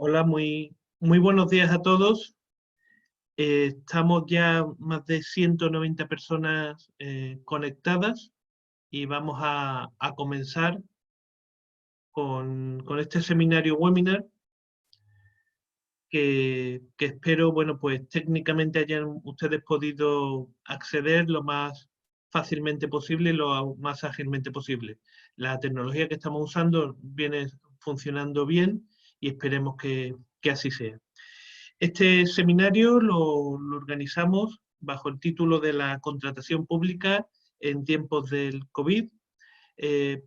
Hola, muy buenos días a todos. Estamos ya más de 190 personas conectadas y vamos a comenzar con este seminario webinar que espero, bueno, pues técnicamente hayan ustedes podido acceder lo más fácilmente posible y lo más ágilmente posible. La tecnología que estamos usando viene funcionando bien y esperemos que así sea. Este seminario lo organizamos bajo el título de la contratación pública en tiempos del COVID, eh,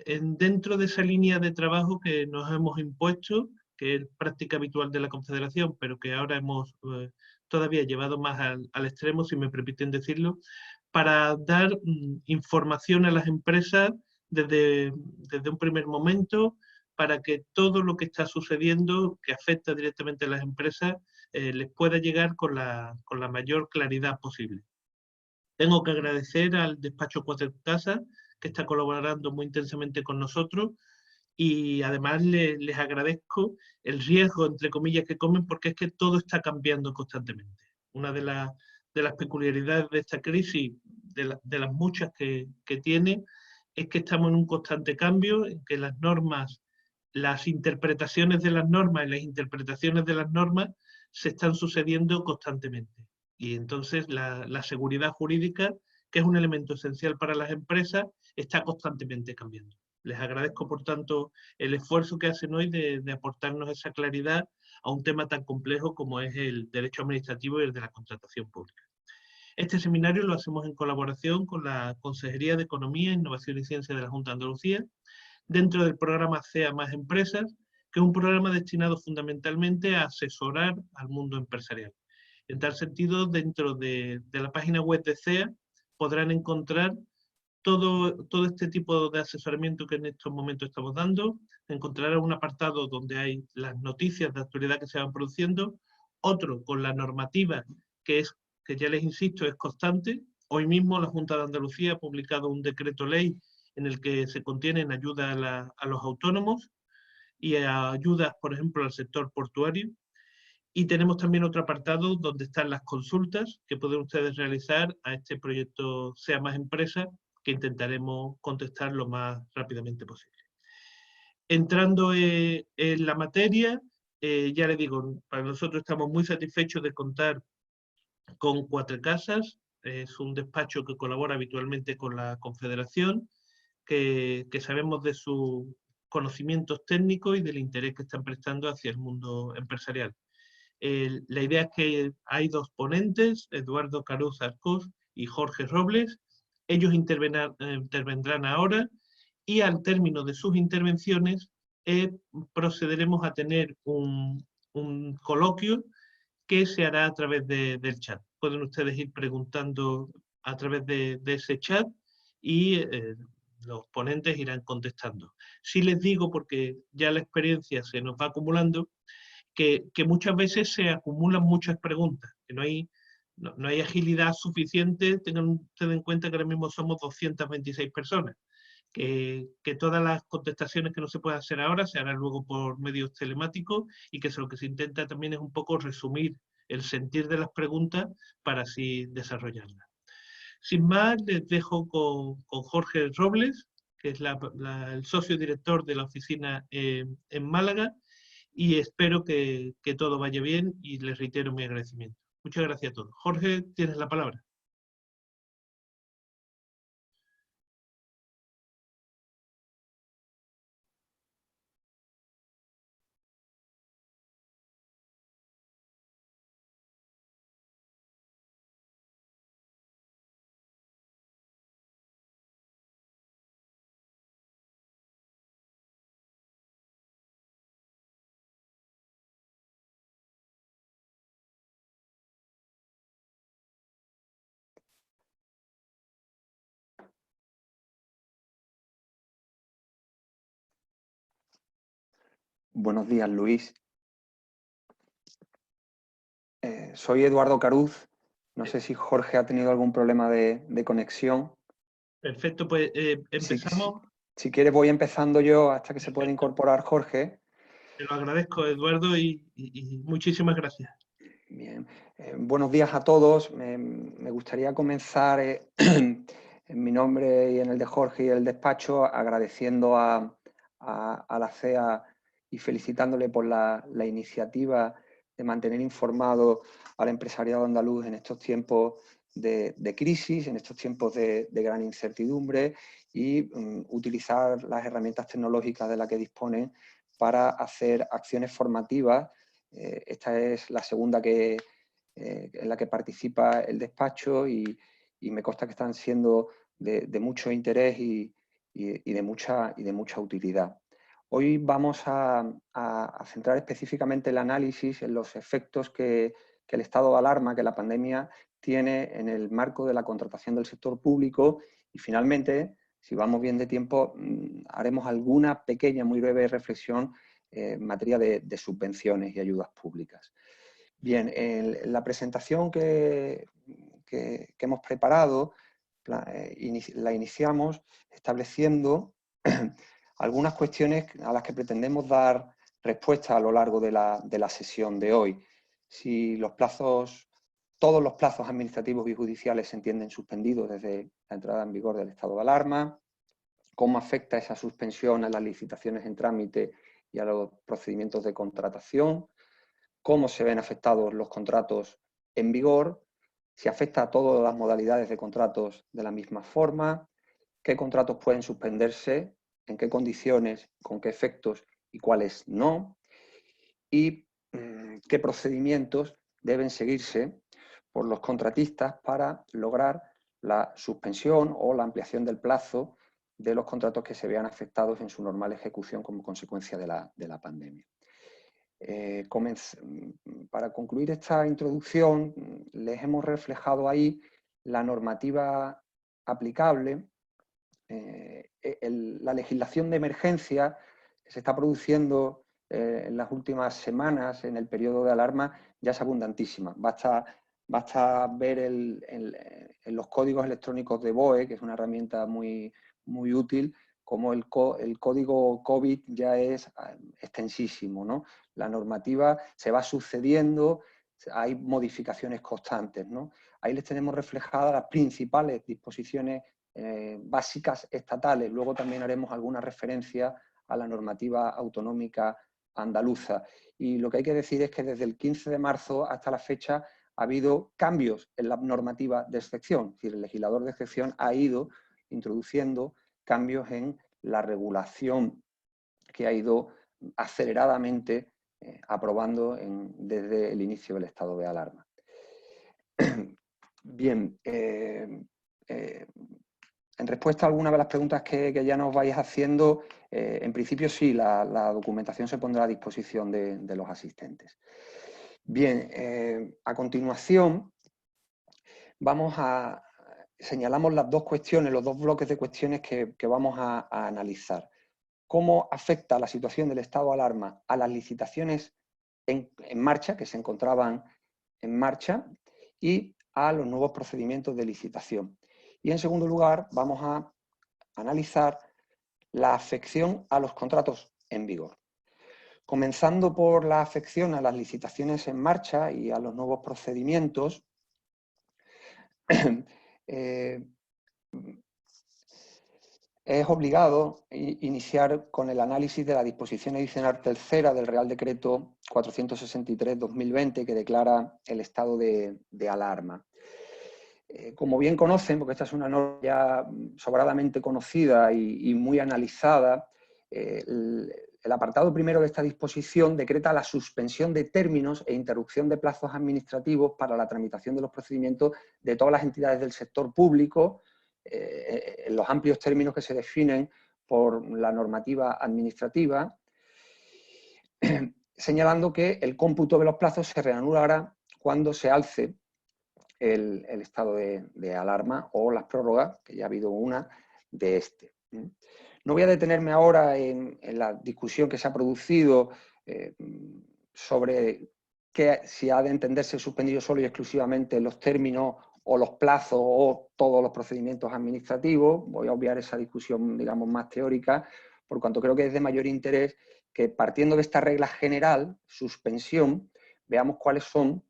dentro de esa línea de trabajo que nos hemos impuesto, que es práctica habitual de la Confederación, pero que ahora hemos todavía llevado más al extremo, si me permiten decirlo, para dar información a las empresas desde un primer momento, para que todo lo que está sucediendo, que afecta directamente a las empresas, les pueda llegar con la mayor claridad posible. Tengo que agradecer al despacho Cuatro Casas, que está colaborando muy intensamente con nosotros, y además les agradezco el riesgo, entre comillas, que comen, porque es que todo está cambiando constantemente. Una de las peculiaridades de esta crisis, de las muchas que tiene, es que estamos en un constante cambio, en que las normas, las interpretaciones de las normas y las interpretaciones de las normas se están sucediendo constantemente. Y entonces la seguridad jurídica, que es un elemento esencial para las empresas, está constantemente cambiando. Les agradezco, por tanto, el esfuerzo que hacen hoy de aportarnos esa claridad a un tema tan complejo como es el derecho administrativo y el de la contratación pública. Este seminario lo hacemos en colaboración con la Consejería de Economía, Innovación y Ciencia de la Junta de Andalucía, dentro del programa CEA Más Empresas, que es un programa destinado fundamentalmente a asesorar al mundo empresarial. En tal sentido, dentro de la página web de CEA podrán encontrar todo este tipo de asesoramiento que en estos momentos estamos dando. Encontrarán un apartado donde hay las noticias de actualidad que se van produciendo, otro con la normativa que ya les insisto es constante. Hoy mismo la Junta de Andalucía ha publicado un decreto ley en el que se contienen ayudas a los autónomos y ayudas, por ejemplo, al sector portuario. Y tenemos también otro apartado donde están las consultas que pueden ustedes realizar a este proyecto Sea Más Empresa, que intentaremos contestar lo más rápidamente posible. Entrando en la materia, ya les digo, para nosotros estamos muy satisfechos de contar con Cuatro Casas. Es un despacho que colabora habitualmente con la Confederación, que sabemos de sus conocimientos técnicos y del interés que están prestando hacia el mundo empresarial. La idea es que hay dos ponentes, Eduardo Caruz Arcos y Jorge Robles. Ellos intervendrán ahora y al término de sus intervenciones procederemos a tener un coloquio que se hará a través del chat. Pueden ustedes ir preguntando a través de ese chat y los ponentes irán contestando. Sí les digo, porque ya la experiencia se nos va acumulando, que muchas veces se acumulan muchas preguntas, que no hay agilidad suficiente. Tengan ustedes en cuenta que ahora mismo somos 226 personas, que todas las contestaciones que no se pueden hacer ahora se harán luego por medios telemáticos, y que lo que se intenta también es un poco resumir el sentir de las preguntas para así desarrollarlas. Sin más, les dejo con Jorge Robles, que es el socio director de la oficina en Málaga, y espero que todo vaya bien y les reitero mi agradecimiento. Muchas gracias a todos. Jorge, tienes la palabra. Buenos días, Luis. Soy Eduardo Caruz. No sé si Jorge ha tenido algún problema de conexión. Perfecto, pues empezamos. Si quieres voy empezando yo hasta que se pueda incorporar Jorge. Te lo agradezco, Eduardo, y muchísimas gracias. Bien, buenos días a todos. Me gustaría comenzar en mi nombre y en el de Jorge y el despacho agradeciendo a la CEA y felicitándole por la iniciativa de mantener informado al empresariado andaluz en estos tiempos de crisis, en estos tiempos de gran incertidumbre y utilizar las herramientas tecnológicas de las que disponen para hacer acciones formativas. Esta es la segunda en la que participa el despacho y me consta que están siendo de mucho interés y de mucha utilidad. Hoy vamos a centrar específicamente el análisis en los efectos que el estado de alarma, que la pandemia tiene en el marco de la contratación del sector público y finalmente, si vamos bien de tiempo, haremos alguna pequeña, muy breve reflexión en materia de subvenciones y ayudas públicas. Bien, la presentación que hemos preparado la iniciamos estableciendo algunas cuestiones a las que pretendemos dar respuesta a lo largo de la sesión de hoy. Si todos los plazos administrativos y judiciales se entienden suspendidos desde la entrada en vigor del estado de alarma, cómo afecta esa suspensión a las licitaciones en trámite y a los procedimientos de contratación, cómo se ven afectados los contratos en vigor, si afecta a todas las modalidades de contratos de la misma forma, qué contratos pueden suspenderse, en qué condiciones, con qué efectos y cuáles no, y qué procedimientos deben seguirse por los contratistas para lograr la suspensión o la ampliación del plazo de los contratos que se vean afectados en su normal ejecución como consecuencia de la pandemia. Para concluir esta introducción, les hemos reflejado ahí la normativa aplicable, la legislación de emergencia que se está produciendo en las últimas semanas en el periodo de alarma ya es abundantísima. Basta ver en los códigos electrónicos de BOE, que es una herramienta muy útil, como el código COVID ya es extensísimo, ¿no? La normativa se va sucediendo, hay modificaciones constantes, ¿no? Ahí les tenemos reflejadas las principales disposiciones básicas estatales. Luego también haremos alguna referencia a la normativa autonómica andaluza. Y lo que hay que decir es que desde el 15 de marzo hasta la fecha ha habido cambios en la normativa de excepción. Es decir, el legislador de excepción ha ido introduciendo cambios en la regulación que ha ido aceleradamente aprobando desde el inicio del estado de alarma. Bien, en respuesta a algunas de las preguntas que ya nos vais haciendo, en principio sí, la documentación se pondrá a disposición de los asistentes. Bien, a continuación señalamos las dos cuestiones, los dos bloques de cuestiones que vamos a analizar. Cómo afecta la situación del estado de alarma a las licitaciones en marcha, que se encontraban en marcha, y a los nuevos procedimientos de licitación. Y en segundo lugar, vamos a analizar la afección a los contratos en vigor. Comenzando por la afección a las licitaciones en marcha y a los nuevos procedimientos, es obligado iniciar con el análisis de la disposición adicional tercera del Real Decreto 463/2020 que declara el estado de alarma. Como bien conocen, porque esta es una norma ya sobradamente conocida y muy analizada, el apartado primero de esta disposición decreta la suspensión de términos e interrupción de plazos administrativos para la tramitación de los procedimientos de todas las entidades del sector público, en los amplios términos que se definen por la normativa administrativa, señalando que el cómputo de los plazos se reanudará cuando se alce el estado de alarma o las prórrogas, que ya ha habido una de este. No voy a detenerme ahora en la discusión que se ha producido sobre si ha de entenderse suspendido solo y exclusivamente los términos o los plazos o todos los procedimientos administrativos. Voy a obviar esa discusión, digamos, más teórica, por cuanto creo que es de mayor interés que, partiendo de esta regla general, suspensión, veamos cuáles son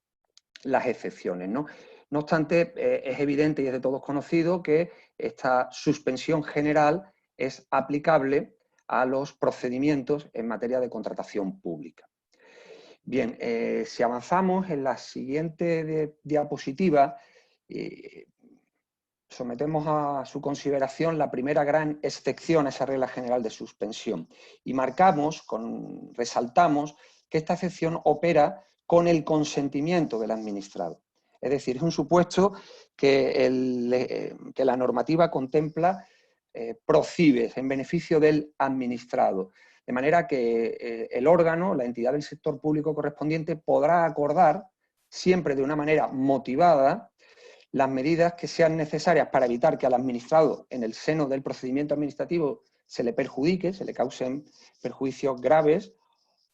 las excepciones, ¿no? No obstante, es evidente y es de todos conocido que esta suspensión general es aplicable a los procedimientos en materia de contratación pública. Bien, si avanzamos en la siguiente diapositiva, sometemos a su consideración la primera gran excepción a esa regla general de suspensión y resaltamos que esta excepción opera con el consentimiento del administrado. Es decir, es un supuesto que la normativa contempla procibes en beneficio del administrado, de manera que el órgano, la entidad del sector público correspondiente, podrá acordar, siempre de una manera motivada, las medidas que sean necesarias para evitar que al administrado, en el seno del procedimiento administrativo, se le perjudique, se le causen perjuicios graves,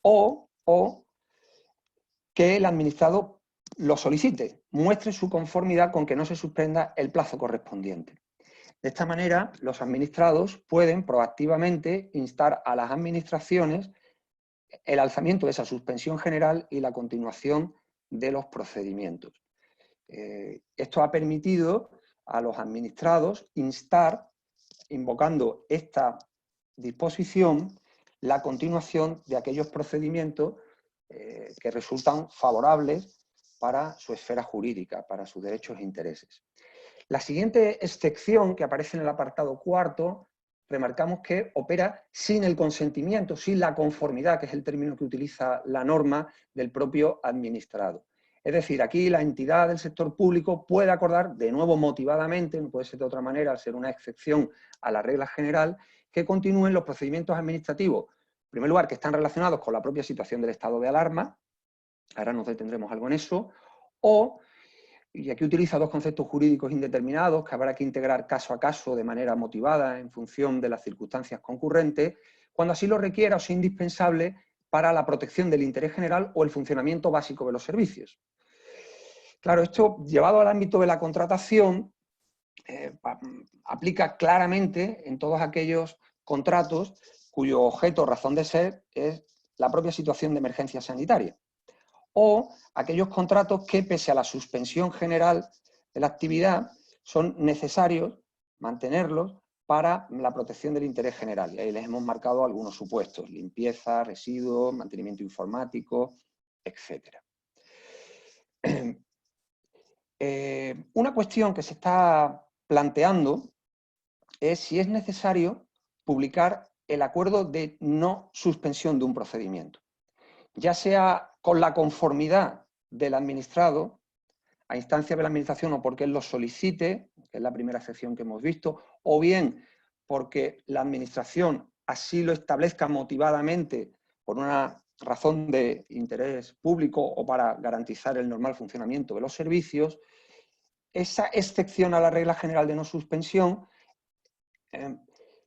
o que el administrado lo solicite, muestre su conformidad con que no se suspenda el plazo correspondiente. De esta manera, los administrados pueden proactivamente instar a las administraciones el alzamiento de esa suspensión general y la continuación de los procedimientos. Esto ha permitido a los administrados instar, invocando esta disposición, la continuación de aquellos procedimientos que resultan favorables para su esfera jurídica, para sus derechos e intereses. La siguiente excepción, que aparece en el apartado cuarto, remarcamos que opera sin el consentimiento, sin la conformidad, que es el término que utiliza la norma, del propio administrado. Es decir, aquí la entidad del sector público puede acordar, de nuevo motivadamente, no puede ser de otra manera, al ser una excepción a la regla general, que continúen los procedimientos administrativos, en primer lugar, que están relacionados con la propia situación del estado de alarma, ahora nos detendremos algo en eso, y aquí utiliza dos conceptos jurídicos indeterminados que habrá que integrar caso a caso de manera motivada en función de las circunstancias concurrentes, cuando así lo requiera o sea indispensable para la protección del interés general o el funcionamiento básico de los servicios. Claro, esto llevado al ámbito de la contratación aplica claramente en todos aquellos contratos cuyo objeto o razón de ser es la propia situación de emergencia sanitaria, o aquellos contratos que, pese a la suspensión general de la actividad, son necesarios mantenerlos para la protección del interés general. Y ahí les hemos marcado algunos supuestos: limpieza, residuos, mantenimiento informático, etc. Una cuestión que se está planteando es si es necesario publicar el acuerdo de no suspensión de un procedimiento, ya sea con la conformidad del administrado, a instancia de la administración o porque él lo solicite, que es la primera excepción que hemos visto, o bien porque la administración así lo establezca motivadamente por una razón de interés público o para garantizar el normal funcionamiento de los servicios. Esa excepción a la regla general de no suspensión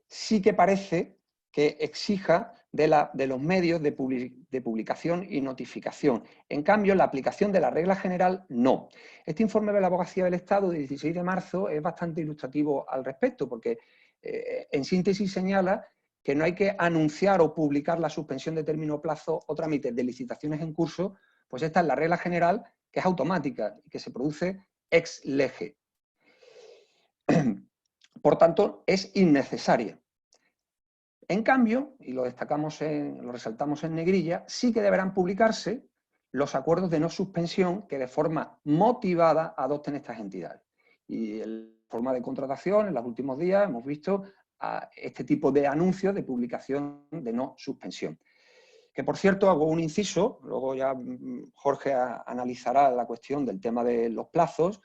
sí que parece que exija de los medios de publicación y notificación. En cambio, la aplicación de la regla general, no. Este informe de la Abogacía del Estado de 16 de marzo es bastante ilustrativo al respecto, porque en síntesis señala que no hay que anunciar o publicar la suspensión de término, plazo o trámite de licitaciones en curso, pues esta es la regla general, que es automática y que se produce ex lege. Por tanto, es innecesaria. En cambio, y lo resaltamos en negrilla, sí que deberán publicarse los acuerdos de no suspensión que de forma motivada adopten estas entidades. Y en forma de contratación, en los últimos días hemos visto este tipo de anuncios de publicación de no suspensión. Que, por cierto, hago un inciso, luego ya Jorge analizará la cuestión del tema de los plazos,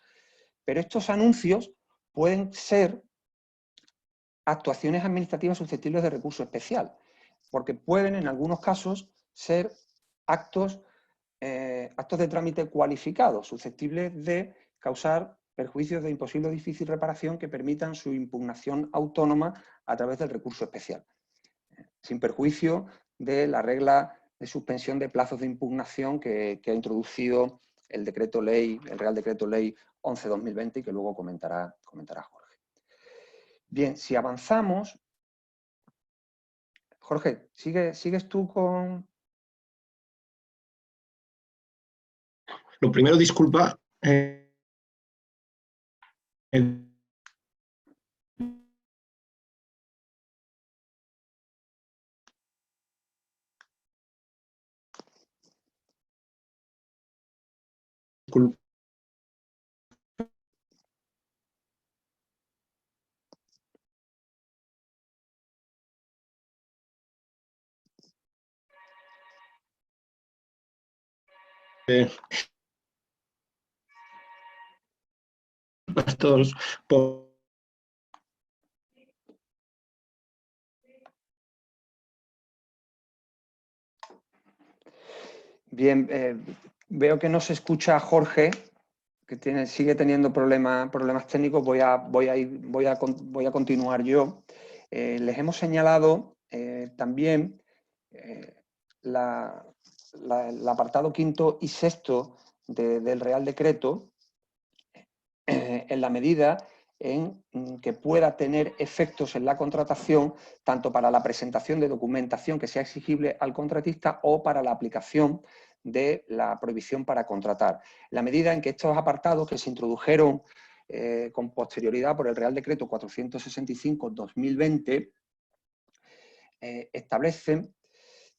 pero estos anuncios pueden ser actuaciones administrativas susceptibles de recurso especial, porque pueden en algunos casos ser actos de trámite cualificado, susceptibles de causar perjuicios de imposible o difícil reparación que permitan su impugnación autónoma a través del recurso especial, sin perjuicio de la regla de suspensión de plazos de impugnación que ha introducido el Real Decreto Ley 11/2020 y que luego comentará Jorge. Bien, si avanzamos, Jorge, ¿sigues tú con...? Lo primero, disculpa. Disculpa. A todos por... Bien, veo que no se escucha a Jorge, que sigue teniendo problemas técnicos. Voy a continuar yo. Les hemos señalado también el apartado quinto y sexto del Real Decreto, en la medida en que pueda tener efectos en la contratación, tanto para la presentación de documentación que sea exigible al contratista o para la aplicación de la prohibición para contratar. En la medida en que estos apartados que se introdujeron con posterioridad por el Real Decreto 465/2020 establecen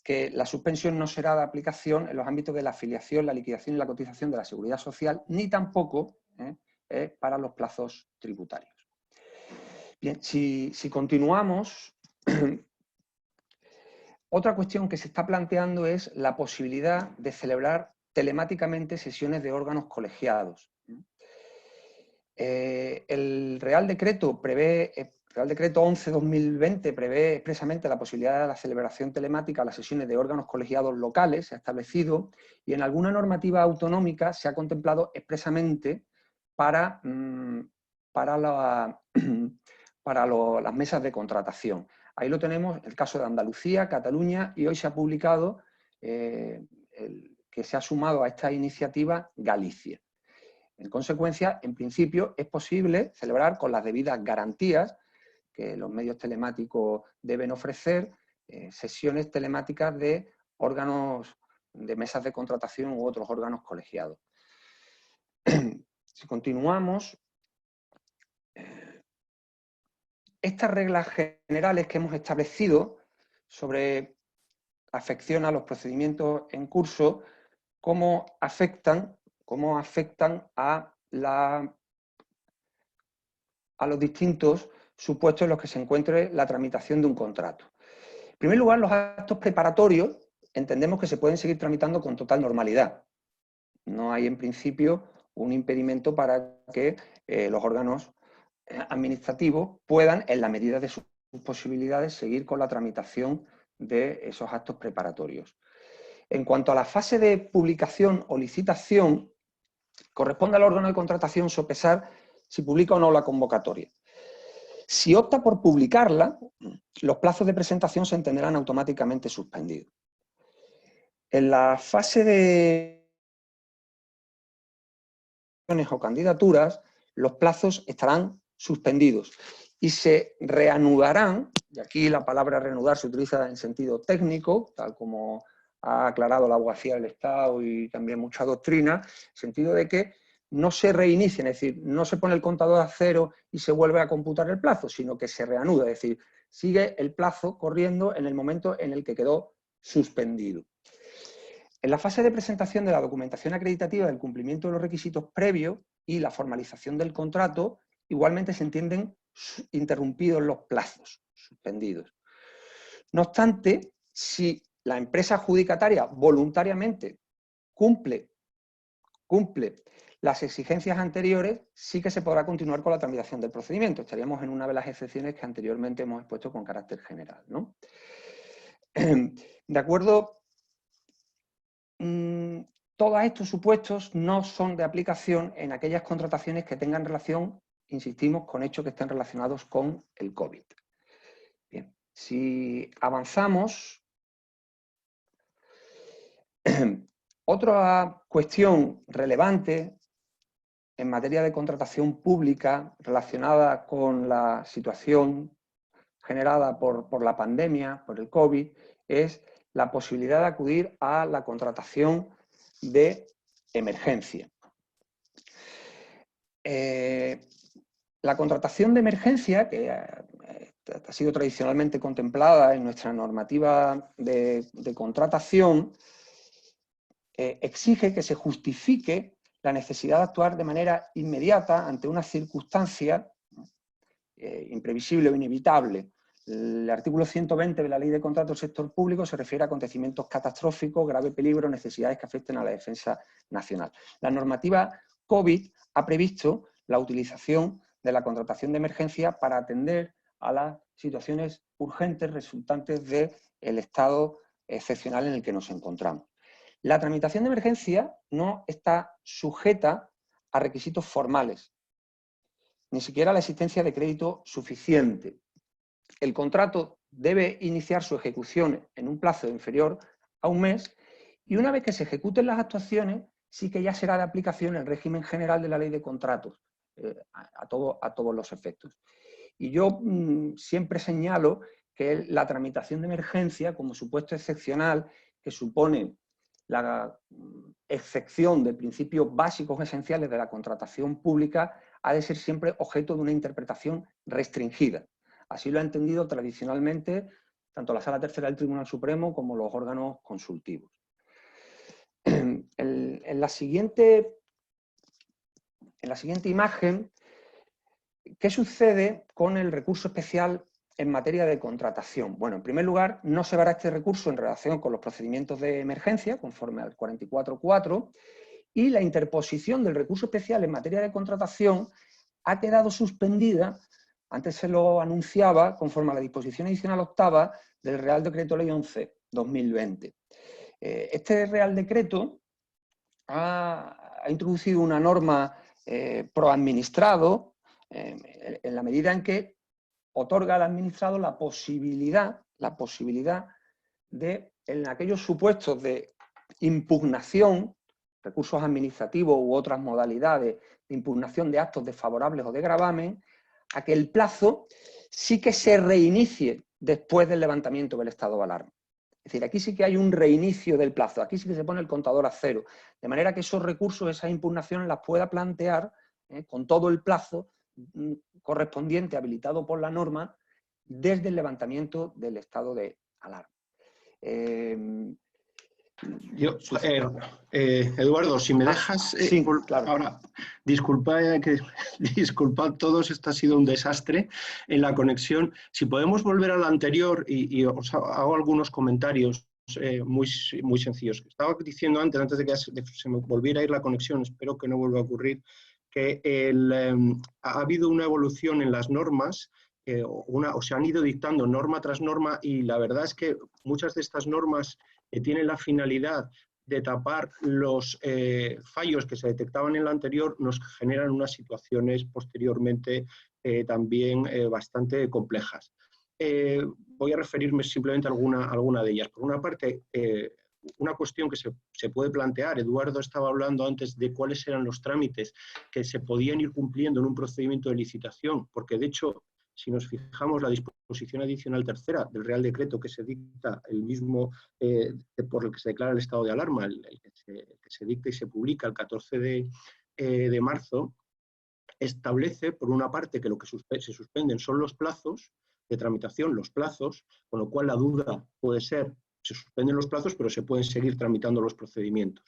que la suspensión no será de aplicación en los ámbitos de la afiliación, la liquidación y la cotización de la Seguridad Social, ni tampoco para los plazos tributarios. Bien, si continuamos, otra cuestión que se está planteando es la posibilidad de celebrar telemáticamente sesiones de órganos colegiados. El Real Decreto 11/2020 prevé expresamente la posibilidad de la celebración telemática a las sesiones de órganos colegiados locales, se ha establecido, y en alguna normativa autonómica se ha contemplado expresamente para las mesas de contratación. Ahí lo tenemos, el caso de Andalucía, Cataluña, y hoy se ha publicado que se ha sumado a esta iniciativa Galicia. En consecuencia, en principio, es posible celebrar con las debidas garantías que los medios telemáticos deben ofrecer, sesiones telemáticas de órganos, de mesas de contratación u otros órganos colegiados. Si continuamos, estas reglas generales que hemos establecido sobre afección a los procedimientos en curso, cómo afectan a los distintos supuestos en los que se encuentre la tramitación de un contrato. En primer lugar, los actos preparatorios entendemos que se pueden seguir tramitando con total normalidad. No hay, en principio, un impedimento para que los órganos administrativos puedan, en la medida de sus posibilidades, seguir con la tramitación de esos actos preparatorios. En cuanto a la fase de publicación o licitación, corresponde al órgano de contratación sopesar si publica o no la convocatoria. Si opta por publicarla, los plazos de presentación se entenderán automáticamente suspendidos. En la fase de o candidaturas, los plazos estarán suspendidos y se reanudarán, y aquí la palabra reanudar se utiliza en sentido técnico, tal como ha aclarado la abogacía del Estado y también mucha doctrina, en el sentido de que no se reinicia, es decir, no se pone el contador a cero y se vuelve a computar el plazo, sino que se reanuda, es decir, sigue el plazo corriendo en el momento en el que quedó suspendido. En la fase de presentación de la documentación acreditativa del cumplimiento de los requisitos previos y la formalización del contrato, igualmente se entienden interrumpidos los plazos, suspendidos. No obstante, si la empresa adjudicataria voluntariamente cumple las exigencias anteriores, sí que se podrá continuar con la tramitación del procedimiento. Estaríamos en una de las excepciones que anteriormente hemos expuesto con carácter general, ¿no? De acuerdo. Todos estos supuestos no son de aplicación en aquellas contrataciones que tengan relación, insistimos, con hechos que estén relacionados con el COVID. Bien, si avanzamos, otra cuestión relevante en materia de contratación pública relacionada con la situación generada por la pandemia, por el COVID, es la posibilidad de acudir a la contratación de emergencia. La contratación de emergencia, que ha sido tradicionalmente contemplada en nuestra normativa de contratación, exige que se justifique la necesidad de actuar de manera inmediata ante una circunstancia imprevisible o inevitable. El artículo 120 de la Ley de Contratos del Sector Público se refiere a acontecimientos catastróficos, grave peligro, necesidades que afecten a la defensa nacional. La normativa COVID ha previsto la utilización de la contratación de emergencia para atender a las situaciones urgentes resultantes del estado excepcional en el que nos encontramos. La tramitación de emergencia no está sujeta a requisitos formales, ni siquiera a la existencia de crédito suficiente. El contrato debe iniciar su ejecución en un plazo inferior a un mes y una vez que se ejecuten las actuaciones, sí que ya será de aplicación el régimen general de la Ley de Contratos a todos los efectos. Y yo siempre señalo que la tramitación de emergencia, como supuesto excepcional, que supone la excepción de principios básicos esenciales de la contratación pública, ha de ser siempre objeto de una interpretación restringida. Así lo ha entendido tradicionalmente tanto la Sala Tercera del Tribunal Supremo como los órganos consultivos. En la siguiente imagen, ¿qué sucede con el recurso especial en materia de contratación? Bueno, en primer lugar, no se verá este recurso en relación con los procedimientos de emergencia, conforme al 44.4, y la interposición del recurso especial en materia de contratación ha quedado suspendida, antes se lo anunciaba, conforme a la disposición adicional octava del Real Decreto Ley 11/2020. Este Real Decreto ha introducido una norma pro administrado, en la medida en que otorga al administrado la posibilidad de, en aquellos supuestos de impugnación, recursos administrativos u otras modalidades de impugnación de actos desfavorables o de gravamen, a que el plazo sí que se reinicie después del levantamiento del estado de alarma. Es decir, aquí sí que hay un reinicio del plazo, aquí sí que se pone el contador a cero, de manera que esos recursos, esas impugnaciones las pueda plantear con todo el plazo correspondiente habilitado por la norma desde el levantamiento del estado de alarma. Eduardo, si me dejas, sí, claro. ahora, disculpad todos, esto ha sido un desastre en la conexión. Si podemos volver a la anterior y os hago algunos comentarios muy sencillos. Estaba diciendo antes de que se me volviera a ir la conexión, espero que no vuelva a ocurrir, que ha habido una evolución en las normas, o se han ido dictando norma tras norma, y la verdad es que muchas de estas normas tienen la finalidad de tapar los fallos que se detectaban en la anterior, nos generan unas situaciones posteriormente también bastante complejas. Voy a referirme simplemente a alguna de ellas. Por una parte, una cuestión que se puede plantear, Eduardo estaba hablando antes de cuáles eran los trámites que se podían ir cumpliendo en un procedimiento de licitación, porque de hecho, si nos fijamos, la disposición adicional tercera del Real Decreto que se dicta, el mismo por el que se declara el estado de alarma, el que se dicta y se publica el 14 de marzo, establece, por una parte, que lo que se suspenden son los plazos de tramitación, los plazos, con lo cual la duda puede ser, se suspenden los plazos, pero se pueden seguir tramitando los procedimientos.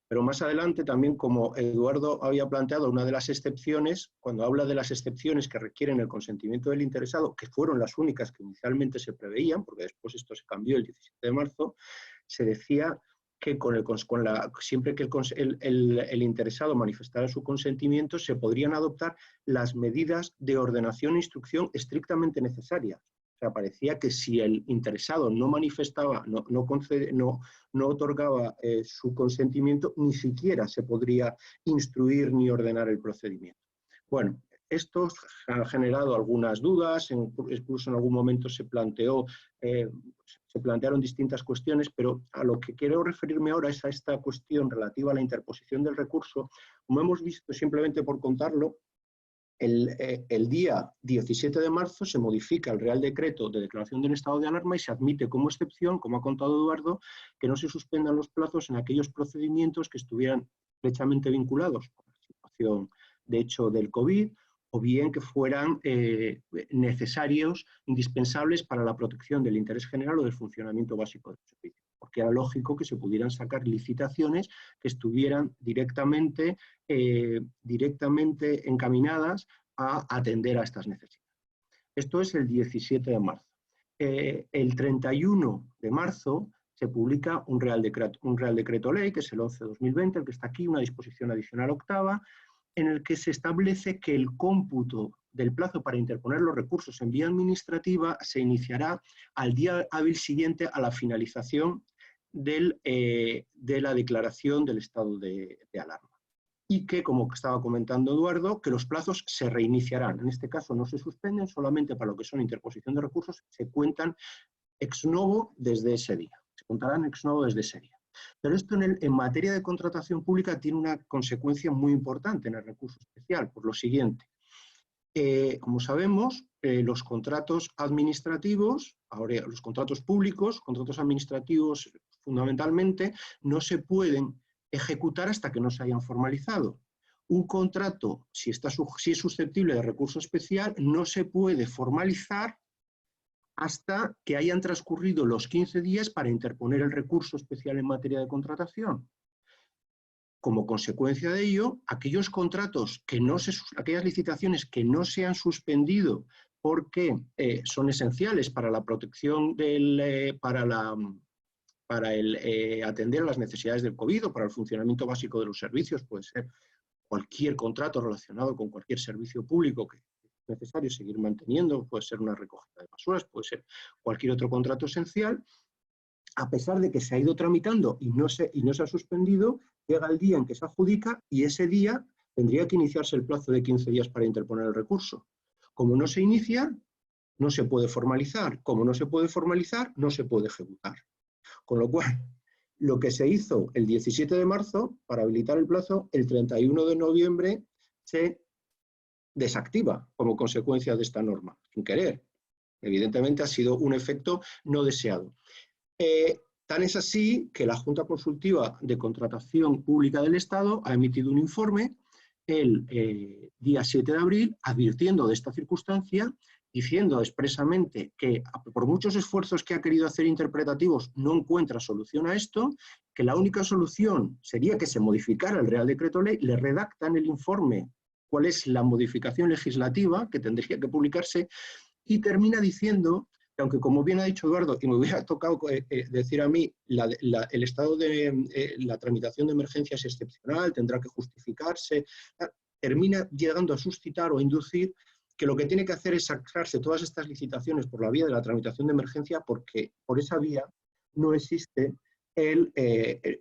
Pero más adelante también, como Eduardo había planteado, una de las excepciones, cuando habla de las excepciones que requieren el consentimiento del interesado, que fueron las únicas que inicialmente se preveían, porque después esto se cambió el 17 de marzo, se decía que siempre que el interesado manifestara su consentimiento, se podrían adoptar las medidas de ordenación e instrucción estrictamente necesarias. O sea, parecía que si el interesado no manifestaba, no otorgaba su consentimiento, ni siquiera se podría instruir ni ordenar el procedimiento. Bueno, esto ha generado algunas dudas, incluso en algún momento se plantearon distintas cuestiones, pero a lo que quiero referirme ahora es a esta cuestión relativa a la interposición del recurso. Como hemos visto, simplemente por contarlo, el día 17 de marzo se modifica el Real Decreto de declaración del estado de alarma y se admite como excepción, como ha contado Eduardo, que no se suspendan los plazos en aquellos procedimientos que estuvieran estrechamente vinculados con la situación de hecho del COVID, o bien que fueran necesarios, indispensables para la protección del interés general o del funcionamiento básico del servicio. Porque era lógico que se pudieran sacar licitaciones que estuvieran directamente encaminadas a atender a estas necesidades. Esto es el 17 de marzo. El 31 de marzo se publica un Real Decreto Ley, que es el 11/2020, el que está aquí, una disposición adicional octava, en el que se establece que el cómputo del plazo para interponer los recursos en vía administrativa se iniciará al día hábil siguiente a la finalización de la declaración del estado de alarma. Y que, como estaba comentando Eduardo, que los plazos se reiniciarán. En este caso no se suspenden, solamente para lo que son interposición de recursos se cuentan ex novo desde ese día. Se contarán ex novo desde ese día. Pero esto en materia de contratación pública tiene una consecuencia muy importante en el recurso especial, por lo siguiente. Como sabemos, los contratos administrativos, ahora los contratos públicos, contratos administrativos fundamentalmente, no se pueden ejecutar hasta que no se hayan formalizado. Un contrato, si es susceptible de recurso especial, no se puede formalizar hasta que hayan transcurrido los 15 días para interponer el recurso especial en materia de contratación. Como consecuencia de ello, aquellos contratos aquellas licitaciones que no se han suspendido porque son esenciales para la protección para atender a las necesidades del COVID o para el funcionamiento básico de los servicios, puede ser cualquier contrato relacionado con cualquier servicio público que es necesario seguir manteniendo, puede ser una recogida de basuras, puede ser cualquier otro contrato esencial, a pesar de que se ha ido tramitando y no se ha suspendido, llega el día en que se adjudica y ese día tendría que iniciarse el plazo de 15 días para interponer el recurso. Como no se inicia, no se puede formalizar. Como no se puede formalizar, no se puede ejecutar. Con lo cual, lo que se hizo el 17 de marzo, para habilitar el plazo, el 31 de noviembre se desactiva como consecuencia de esta norma, sin querer. Evidentemente ha sido un efecto no deseado. Tan es así que la Junta Consultiva de Contratación Pública del Estado ha emitido un informe el día 7 de abril advirtiendo de esta circunstancia, diciendo expresamente que por muchos esfuerzos que ha querido hacer interpretativos no encuentra solución a esto, que la única solución sería que se modificara el Real Decreto Ley, le redactan el informe cuál es la modificación legislativa que tendría que publicarse y termina diciendo que, aunque como bien ha dicho Eduardo, y me hubiera tocado decir a mí, el estado de la tramitación de emergencia es excepcional, tendrá que justificarse, termina llegando a suscitar o inducir que lo que tiene que hacer es sacarse todas estas licitaciones por la vía de la tramitación de emergencia porque por esa vía no existe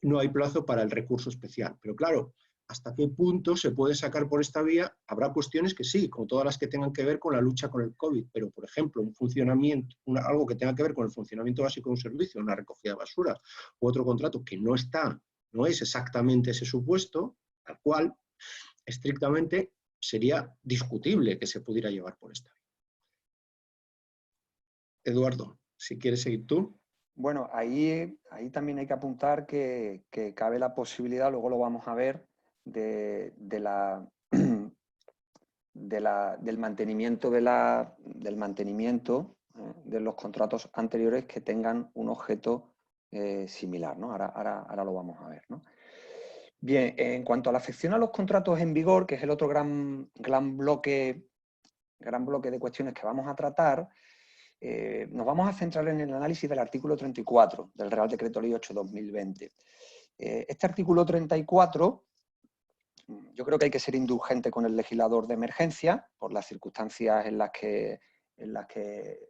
no hay plazo para el recurso especial. Pero claro, ¿hasta qué punto se puede sacar por esta vía? Habrá cuestiones que sí, como todas las que tengan que ver con la lucha con el COVID, pero por ejemplo, un funcionamiento, algo que tenga que ver con el funcionamiento básico de un servicio, una recogida de basura u otro contrato que no es exactamente ese supuesto, tal cual, estrictamente sería discutible que se pudiera llevar por esta vía. Eduardo, si quieres seguir tú. Bueno, ahí también hay que apuntar que cabe la posibilidad, luego lo vamos a ver, del mantenimiento de los contratos anteriores que tengan un objeto similar, ¿no? Ahora lo vamos a ver, ¿no? Bien, en cuanto a la afección a los contratos en vigor, que es el otro gran bloque de cuestiones que vamos a tratar, nos vamos a centrar en el análisis del artículo 34 del Real Decreto Ley 8/2020. Este artículo 34, yo creo que hay que ser indulgente con el legislador de emergencia por las circunstancias en las que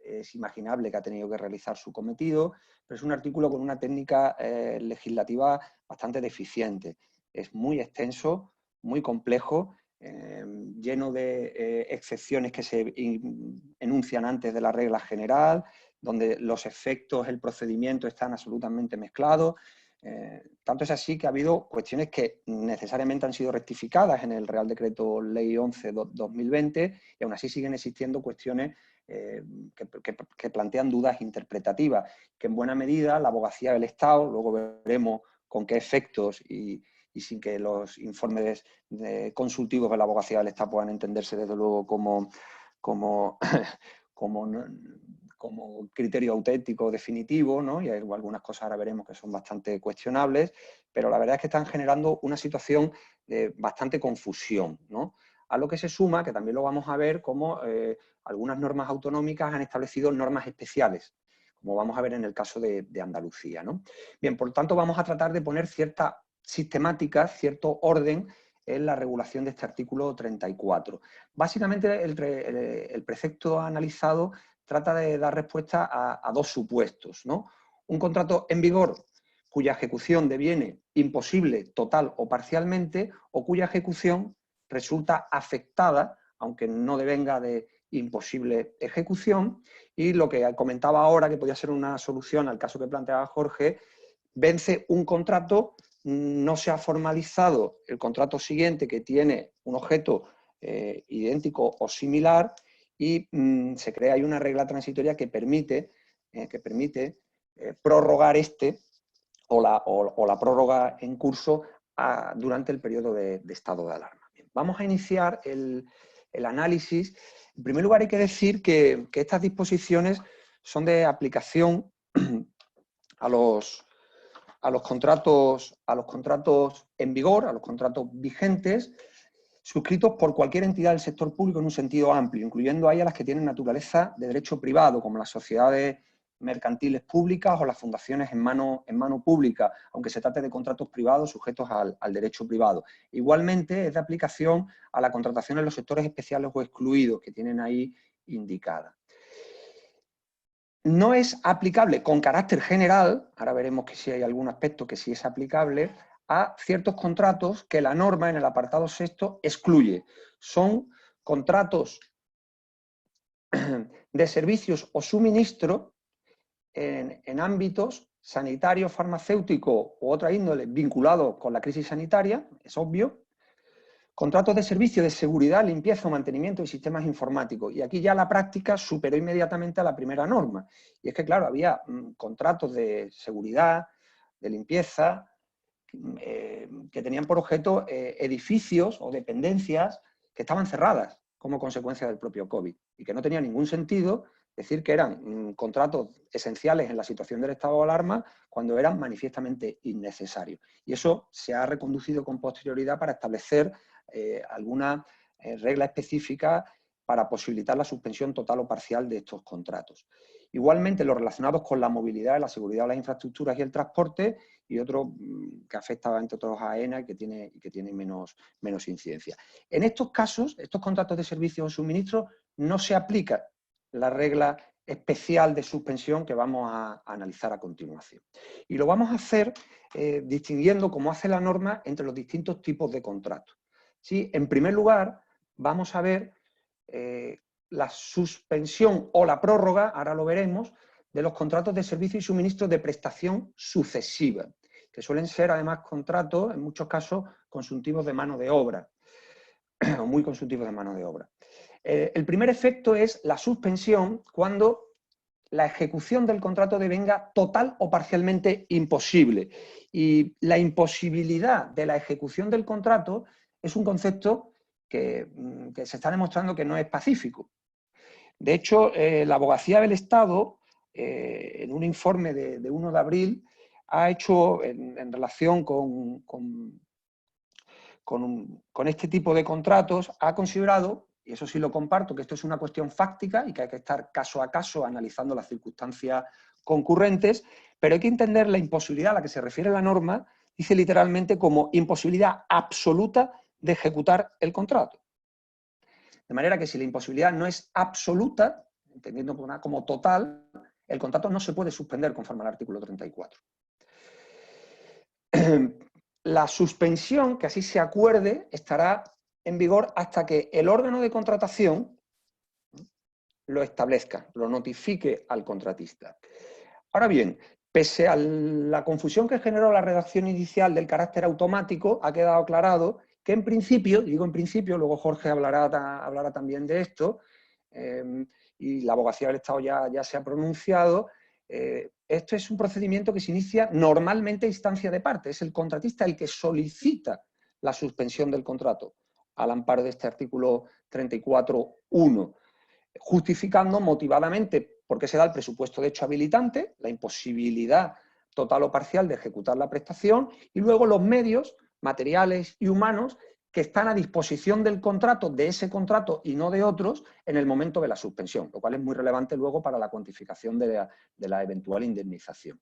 es imaginable que ha tenido que realizar su cometido, pero es un artículo con una técnica legislativa bastante deficiente. Es muy extenso, muy complejo, lleno de excepciones que se enuncian antes de la regla general, donde los efectos, el procedimiento están absolutamente mezclados. Tanto es así que ha habido cuestiones que necesariamente han sido rectificadas en el Real Decreto Ley 11/2020 y aún así siguen existiendo cuestiones que plantean dudas interpretativas, que en buena medida la abogacía del Estado, luego veremos con qué efectos y sin que los informes consultivos de la abogacía del Estado puedan entenderse desde luego como criterio auténtico definitivo, ¿no? Y hay algunas cosas ahora veremos que son bastante cuestionables, pero la verdad es que están generando una situación de bastante confusión, ¿no? A lo que se suma, que también lo vamos a ver, como algunas normas autonómicas han establecido normas especiales, como vamos a ver en el caso de Andalucía, ¿no? Bien, por lo tanto vamos a tratar de poner cierta sistemática, cierto orden en la regulación de este artículo 34. Básicamente el precepto analizado trata de dar respuesta a dos supuestos, ¿no? Un contrato en vigor cuya ejecución deviene imposible total o parcialmente, o cuya ejecución resulta afectada, aunque no devenga de imposible ejecución, y lo que comentaba ahora, que podía ser una solución al caso que planteaba Jorge, vence un contrato, no se ha formalizado el contrato siguiente que tiene un objeto idéntico o similar, y se crea ahí una regla transitoria que permite prorrogar o la prórroga en curso durante el periodo de estado de alarma. Bien, vamos a iniciar el análisis. En primer lugar, hay que decir que estas disposiciones son de aplicación a los contratos en vigor, a los contratos vigentes, suscritos por cualquier entidad del sector público en un sentido amplio, incluyendo ahí a las que tienen naturaleza de derecho privado, como las sociedades mercantiles públicas o las fundaciones en mano pública, aunque se trate de contratos privados sujetos al derecho privado. Igualmente es de aplicación a la contratación en los sectores especiales o excluidos que tienen ahí indicada. No es aplicable con carácter general, ahora veremos que sí hay algún aspecto que sí es aplicable, a ciertos contratos que la norma en el apartado 6º excluye. Son contratos de servicios o suministro en ámbitos sanitario, farmacéutico u otra índole vinculados con la crisis sanitaria, es obvio. Contratos de servicio de seguridad, limpieza o mantenimiento de sistemas informáticos. Y aquí ya la práctica superó inmediatamente a la primera norma. Y es que, claro, había contratos de seguridad, de limpieza, que tenían por objeto edificios o dependencias que estaban cerradas como consecuencia del propio COVID y que no tenía ningún sentido decir que eran contratos esenciales en la situación del estado de alarma cuando eran manifiestamente innecesarios. Y eso se ha reconducido con posterioridad para establecer alguna regla específica para posibilitar la suspensión total o parcial de estos contratos. Igualmente, los relacionados con la movilidad, la seguridad de las infraestructuras y el transporte, y otro que afecta, entre otros, a AENA y que tiene menos incidencia. En estos casos, estos contratos de servicios o suministros, no se aplica la regla especial de suspensión que vamos a analizar a continuación. Y lo vamos a hacer distinguiendo, como hace la norma, entre los distintos tipos de contratos. ¿Sí? En primer lugar, vamos a ver la suspensión o la prórroga, ahora lo veremos, de los contratos de servicio y suministro de prestación sucesiva, que suelen ser además contratos, en muchos casos, consultivos de mano de obra, o muy consultivos de mano de obra. El primer efecto es la suspensión cuando la ejecución del contrato devenga total o parcialmente imposible. Y la imposibilidad de la ejecución del contrato es un concepto que se está demostrando que no es pacífico. De hecho, la Abogacía del Estado, en un informe de 1 de abril, ha hecho, en relación con este tipo de contratos, ha considerado, y eso sí lo comparto, que esto es una cuestión fáctica y que hay que estar caso a caso analizando las circunstancias concurrentes, pero hay que entender la imposibilidad a la que se refiere la norma, dice literalmente como imposibilidad absoluta de ejecutar el contrato. De manera que si la imposibilidad no es absoluta, entendiendo como total, el contrato no se puede suspender conforme al artículo 34. La suspensión, que así se acuerde, estará en vigor hasta que el órgano de contratación lo establezca, lo notifique al contratista. Ahora bien, Pese a la confusión que generó la redacción inicial del carácter automático, ha quedado aclarado que en principio, digo en principio, luego Jorge hablará también de esto, y la Abogacía del Estado ya se ha pronunciado, esto es un procedimiento que se inicia normalmente a instancia de parte, es el contratista el que solicita la suspensión del contrato, al amparo de este artículo 34.1, justificando motivadamente por qué se da el presupuesto de hecho habilitante, la imposibilidad total o parcial de ejecutar la prestación, y luego los medios materiales y humanos que están a disposición del contrato, de ese contrato y no de otros, en el momento de la suspensión, lo cual es muy relevante luego para la cuantificación de la eventual indemnización.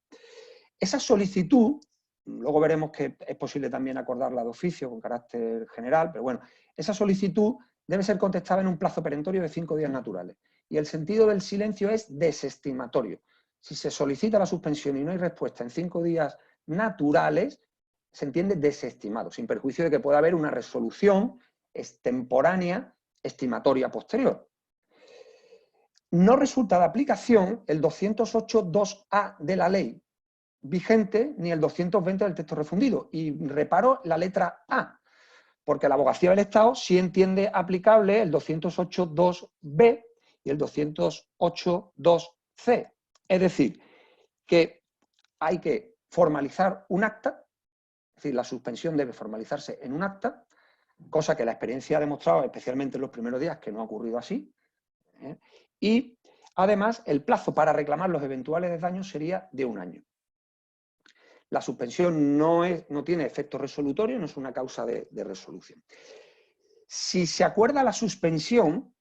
Esa solicitud, luego veremos que es posible también acordarla de oficio con carácter general, pero bueno, esa solicitud debe ser contestada en un plazo perentorio de 5 días naturales. Y el sentido del silencio es desestimatorio. Si se solicita la suspensión y no hay respuesta en 5 días naturales, se entiende desestimado, sin perjuicio de que pueda haber una resolución extemporánea estimatoria posterior. No resulta de aplicación el 208.2a de la ley vigente ni el 220 del texto refundido. Y reparo la letra A, porque la Abogacía del Estado sí entiende aplicable el 208.2b y el 208.2c. Es decir, que hay que formalizar un acta, es decir, la suspensión debe formalizarse en un acta, cosa que la experiencia ha demostrado, especialmente en los primeros días, que no ha ocurrido así. Y además, el plazo para reclamar los eventuales daños sería de 1 año. La suspensión no tiene efecto resolutorio, no es una causa de resolución. Si se acuerda la suspensión,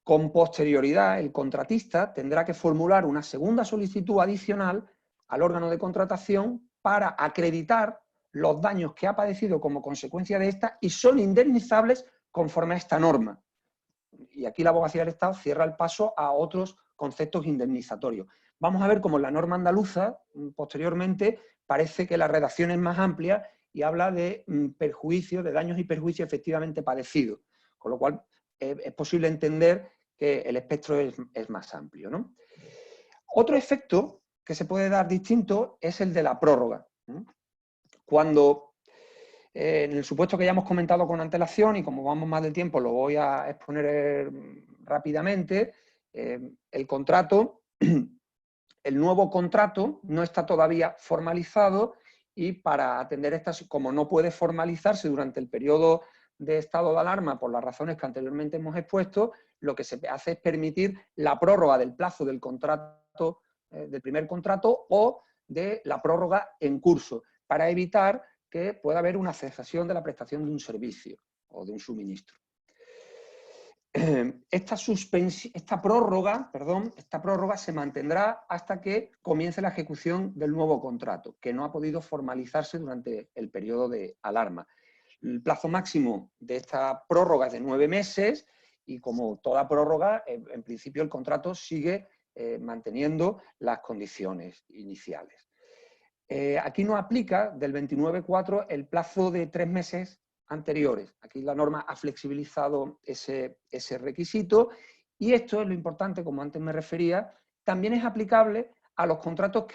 con posterioridad el contratista tendrá que formular una segunda solicitud adicional al órgano de contratación para acreditar los daños que ha padecido como consecuencia de esta y son indemnizables conforme a esta norma. Y aquí la Abogacía del Estado cierra el paso a otros conceptos indemnizatorios. Vamos a ver cómo en la norma andaluza, posteriormente, parece que la redacción es más amplia y habla de perjuicios, de daños y perjuicios efectivamente padecidos, con lo cual es posible entender que el espectro es más amplio, ¿no? Otro efecto que se puede dar distinto es el de la prórroga. Cuando, en el supuesto que ya hemos comentado con antelación, y como vamos más de tiempo lo voy a exponer rápidamente, el contrato, el nuevo contrato no está todavía formalizado y para atender estas, como no puede formalizarse durante el periodo de estado de alarma por las razones que anteriormente hemos expuesto, lo que se hace es permitir la prórroga del plazo del contrato, del primer contrato o de la prórroga en curso, para evitar que pueda haber una cesación de la prestación de un servicio o de un suministro. Esta prórroga se mantendrá hasta que comience la ejecución del nuevo contrato, que no ha podido formalizarse durante el periodo de alarma. El plazo máximo de esta prórroga es de 9 meses y, como toda prórroga, en principio el contrato sigue manteniendo las condiciones iniciales. Aquí no aplica del 29.4 el plazo de 3 meses anteriores. Aquí la norma ha flexibilizado ese requisito y esto es lo importante, como antes me refería, también es aplicable a los contratos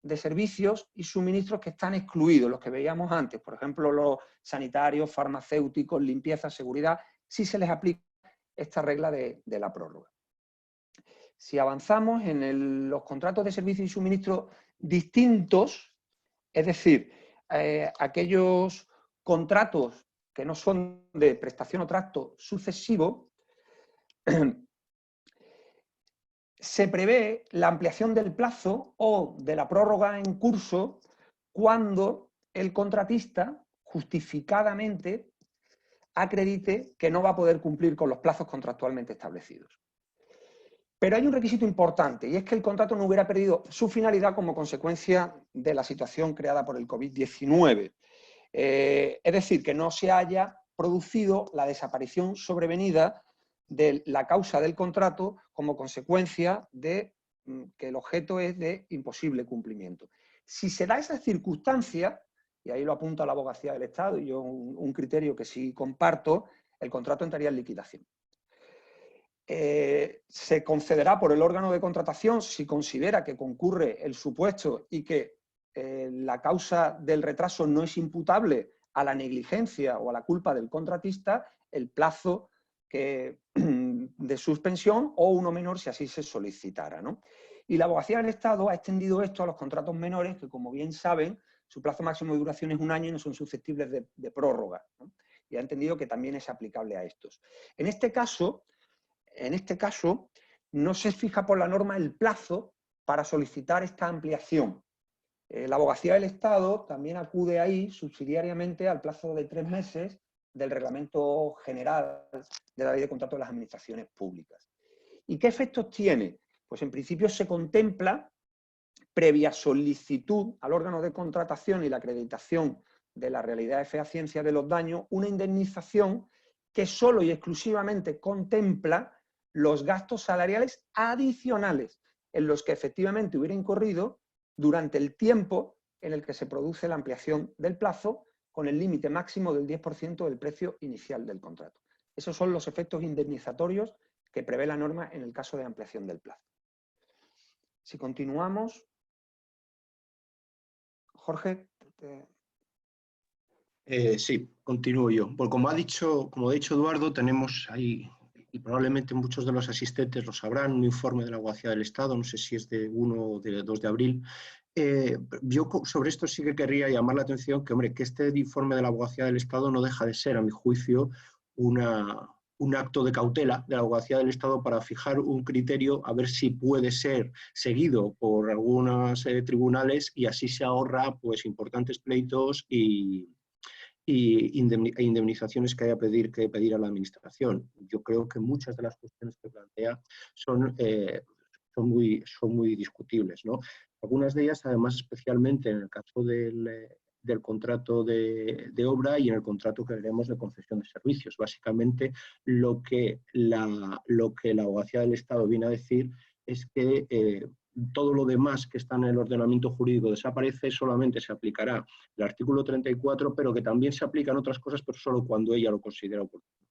de servicios y suministros que están excluidos, los que veíamos antes, por ejemplo, los sanitarios, farmacéuticos, limpieza, seguridad, sí se les aplica esta regla de la prórroga. Si avanzamos en los contratos de servicios y suministros distintos, es decir, aquellos contratos que no son de prestación o tracto sucesivo, se prevé la ampliación del plazo o de la prórroga en curso cuando el contratista justificadamente acredite que no va a poder cumplir con los plazos contractualmente establecidos. Pero hay un requisito importante, y es que el contrato no hubiera perdido su finalidad como consecuencia de la situación creada por el COVID-19. Es decir, que no se haya producido la desaparición sobrevenida de la causa del contrato como consecuencia de que el objeto es de imposible cumplimiento. Si se da esa circunstancia, y ahí lo apunta la Abogacía del Estado, y yo un criterio que sí comparto, el contrato entraría en liquidación. se concederá por el órgano de contratación si considera que concurre el supuesto y que la causa del retraso no es imputable a la negligencia o a la culpa del contratista, el plazo de suspensión o uno menor si así se solicitara, ¿no? Y la Abogacía del Estado ha extendido esto a los contratos menores que, como bien saben, su plazo máximo de duración es 1 año y no son susceptibles de prórroga, ¿no? Y ha entendido que también es aplicable a estos. En este caso, no se fija por la norma el plazo para solicitar esta ampliación. La Abogacía del Estado también acude ahí subsidiariamente al plazo de 3 meses del Reglamento General de la Ley de Contratos de las Administraciones Públicas. ¿Y qué efectos tiene? Pues en principio se contempla, previa solicitud al órgano de contratación y la acreditación de la realidad fehaciente de los daños, una indemnización que solo y exclusivamente contempla los gastos salariales adicionales en los que efectivamente hubiera incurrido durante el tiempo en el que se produce la ampliación del plazo, con el límite máximo del 10% del precio inicial del contrato. Esos son los efectos indemnizatorios que prevé la norma en el caso de ampliación del plazo. Si continuamos, Jorge. Sí, continúo yo. Pues como ha dicho Eduardo, tenemos ahí, y probablemente muchos de los asistentes lo sabrán, un informe de la Abogacía del Estado, no sé si es de 1 o de 2 de abril. Yo sobre esto sí que querría llamar la atención que, hombre, que este informe de la Abogacía del Estado no deja de ser, a mi juicio, un acto de cautela de la Abogacía del Estado para fijar un criterio a ver si puede ser seguido por algunos tribunales y así se ahorra pues importantes pleitos e indemnizaciones que haya que pedir a la Administración. Yo creo que muchas de las cuestiones que plantea son muy discutibles, ¿no? Algunas de ellas, además, especialmente en el caso del contrato de obra y en el contrato que veremos de concesión de servicios. Básicamente, lo que la Abogacía del Estado viene a decir es que todo lo demás que está en el ordenamiento jurídico desaparece, solamente se aplicará el artículo 34, pero que también se aplican otras cosas, pero solo cuando ella lo considera oportuno.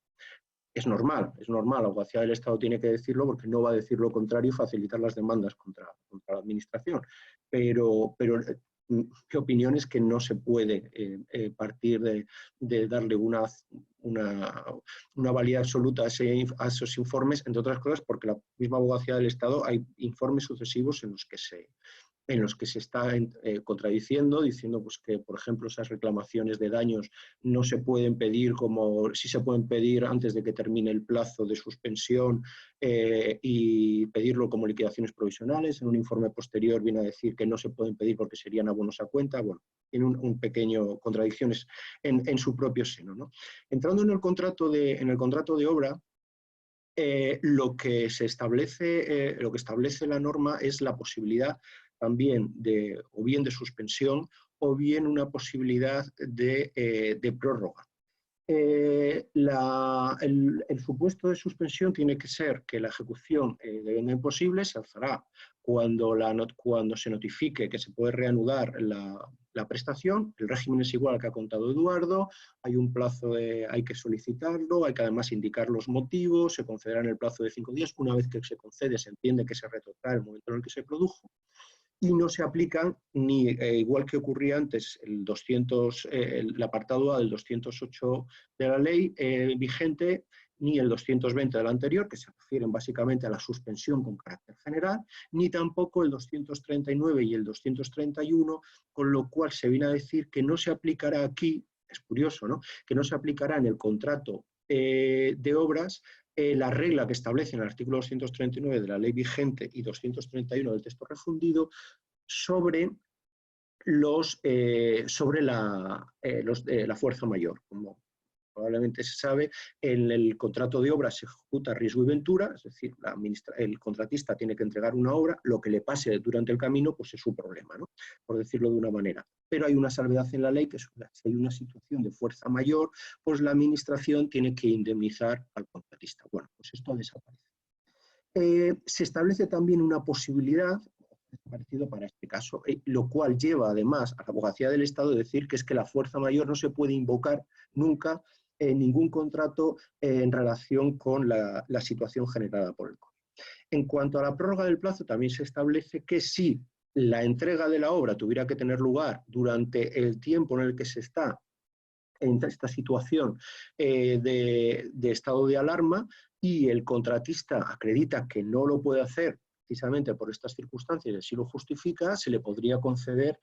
Es normal, la Abogacía del Estado tiene que decirlo porque no va a decir lo contrario y facilitar las demandas contra la Administración. Pero mi opinión es que no se puede partir de darle una validez absoluta a esos informes, entre otras cosas porque la misma Abogacía del Estado hay informes sucesivos en los que se está contradiciendo, diciendo pues, que, por ejemplo, esas reclamaciones de daños no se pueden pedir como sí se pueden pedir antes de que termine el plazo de suspensión y pedirlo como liquidaciones provisionales. En un informe posterior viene a decir que no se pueden pedir porque serían abonos a cuenta. Bueno, tiene un pequeño contradicciones en su propio seno, ¿no? Entrando en el contrato de obra, lo que establece la norma es la posibilidad también o bien de suspensión o bien una posibilidad de prórroga. El supuesto de suspensión tiene que ser que la ejecución de bien imposible se alzará cuando se notifique que se puede reanudar la prestación. El régimen es igual al que ha contado Eduardo, hay un plazo, hay que solicitarlo, hay que además indicar los motivos, se concederá en el plazo de 5 días, una vez que se concede se entiende que se retrotrae el momento en el que se produjo, y no se aplican ni, igual que ocurría antes, el apartado A del 208 de la ley vigente, ni el 220 del anterior, que se refieren básicamente a la suspensión con carácter general, ni tampoco el 239 y el 231, con lo cual se viene a decir que no se aplicará aquí, es curioso, ¿no?, que no se aplicará en el contrato de obras la regla que establece en el artículo 239 de la ley vigente y 231 del texto refundido sobre la fuerza mayor. Como probablemente se sabe, en el contrato de obra se ejecuta riesgo y ventura, es decir, el contratista tiene que entregar una obra, lo que le pase durante el camino pues es su problema, ¿no?, por decirlo de una manera. Pero hay una salvedad en la ley, que si hay una situación de fuerza mayor, pues la Administración tiene que indemnizar al contratista. Bueno, pues esto desaparece. Se establece también una posibilidad parecido para este caso, lo cual lleva además a la Abogacía del Estado a decir que es que la fuerza mayor no se puede invocar nunca ningún contrato en relación con la situación generada por el COVID. En cuanto a la prórroga del plazo, también se establece que si la entrega de la obra tuviera que tener lugar durante el tiempo en el que se está en esta situación de estado de alarma y el contratista acredita que no lo puede hacer precisamente por estas circunstancias y así lo justifica, se le podría conceder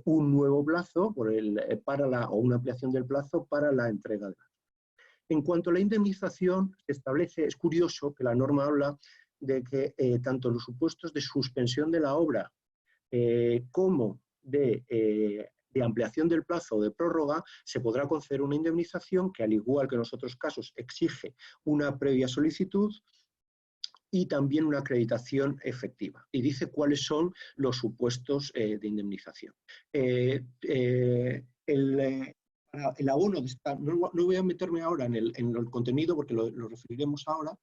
un nuevo plazo o una ampliación del plazo para la entrega de la obra. En cuanto a la indemnización, se establece, es curioso que la norma habla de que tanto los supuestos de suspensión de la obra como de ampliación del plazo o de prórroga, se podrá conceder una indemnización que, al igual que en los otros casos, exige una previa solicitud y también una acreditación efectiva. Y dice cuáles son los supuestos de indemnización. El abono de esta, no voy a meterme ahora en el contenido porque lo referiremos ahora,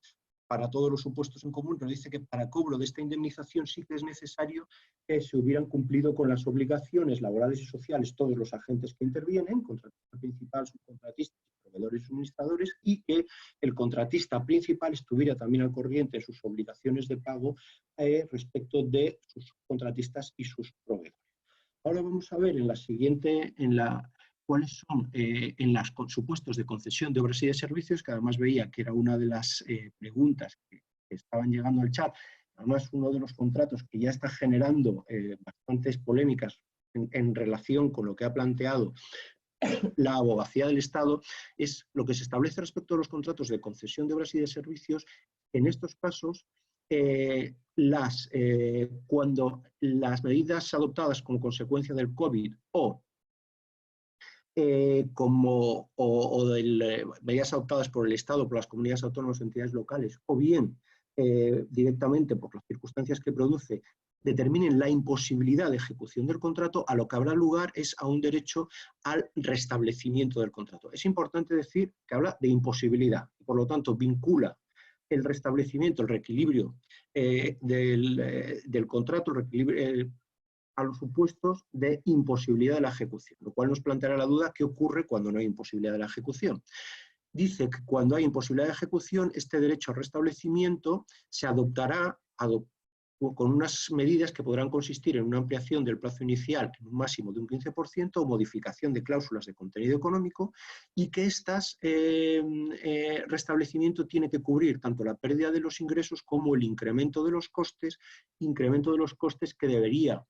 para todos los supuestos en común, pero dice que para cobro de esta indemnización sí que es necesario que se hubieran cumplido con las obligaciones laborales y sociales todos los agentes que intervienen, contratista principal, subcontratistas, proveedores y suministradores, y que el contratista principal estuviera también al corriente de sus obligaciones de pago respecto de sus contratistas y sus proveedores. Ahora vamos a ver en la siguiente, cuáles son en los supuestos de concesión de obras y de servicios, que además veía que era una de las preguntas que estaban llegando al chat. Además, uno de los contratos que ya está generando bastantes polémicas en relación con lo que ha planteado la Abogacía del Estado, es lo que se establece respecto a los contratos de concesión de obras y de servicios. En estos casos, cuando las medidas adoptadas como consecuencia del COVID o medidas adoptadas por el Estado, por las comunidades autónomas o entidades locales, o bien directamente por las circunstancias que produce, determinen la imposibilidad de ejecución del contrato, a lo que habrá lugar es a un derecho al restablecimiento del contrato. Es importante decir que habla de imposibilidad, por lo tanto vincula el restablecimiento, el reequilibrio del contrato, a los supuestos de imposibilidad de la ejecución, lo cual nos planteará la duda qué ocurre cuando no hay imposibilidad de la ejecución. Dice que cuando hay imposibilidad de ejecución, este derecho al restablecimiento se adoptará con unas medidas que podrán consistir en una ampliación del plazo inicial en un máximo de un 15% o modificación de cláusulas de contenido económico, y que restablecimiento tiene que cubrir tanto la pérdida de los ingresos como el incremento de los costes que debería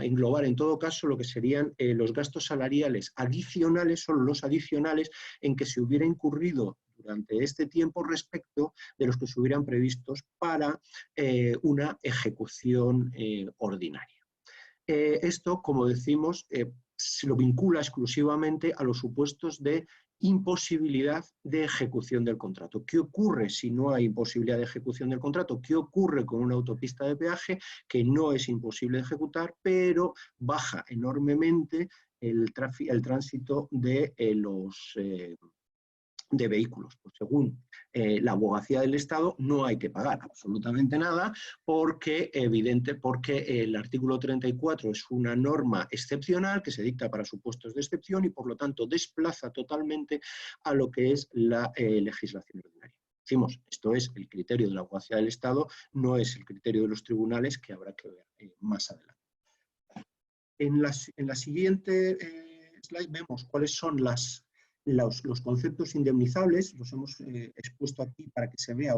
englobar en todo caso lo que serían los gastos salariales adicionales, solo los adicionales en que se hubiera incurrido durante este tiempo respecto de los que se hubieran previstos para una ejecución ordinaria. Esto, como decimos, se lo vincula exclusivamente a los supuestos de imposibilidad de ejecución del contrato. ¿Qué ocurre si no hay imposibilidad de ejecución del contrato? ¿Qué ocurre con una autopista de peaje que no es imposible de ejecutar, pero baja enormemente el tránsito de vehículos? Pues según la Abogacía del Estado no hay que pagar absolutamente nada porque el artículo 34 es una norma excepcional que se dicta para supuestos de excepción y por lo tanto desplaza totalmente a lo que es la legislación ordinaria. Decimos, esto es el criterio de la Abogacía del Estado, no es el criterio de los tribunales, que habrá que ver más adelante. En la siguiente slide vemos cuáles son los conceptos indemnizables. Los hemos expuesto aquí para que se vea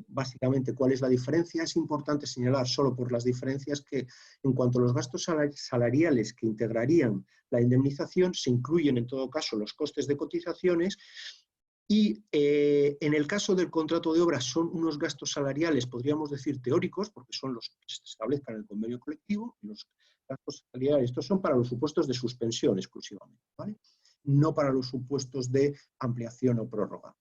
básicamente cuál es la diferencia. Es importante señalar solo por las diferencias que en cuanto a los gastos salariales que integrarían la indemnización, se incluyen en todo caso los costes de cotizaciones y en el caso del contrato de obra son unos gastos salariales, podríamos decir teóricos, porque son los que se establezcan en el convenio colectivo. Los gastos salariales, estos son para los supuestos de suspensión exclusivamente, ¿vale? No para los supuestos de ampliación o prórroga.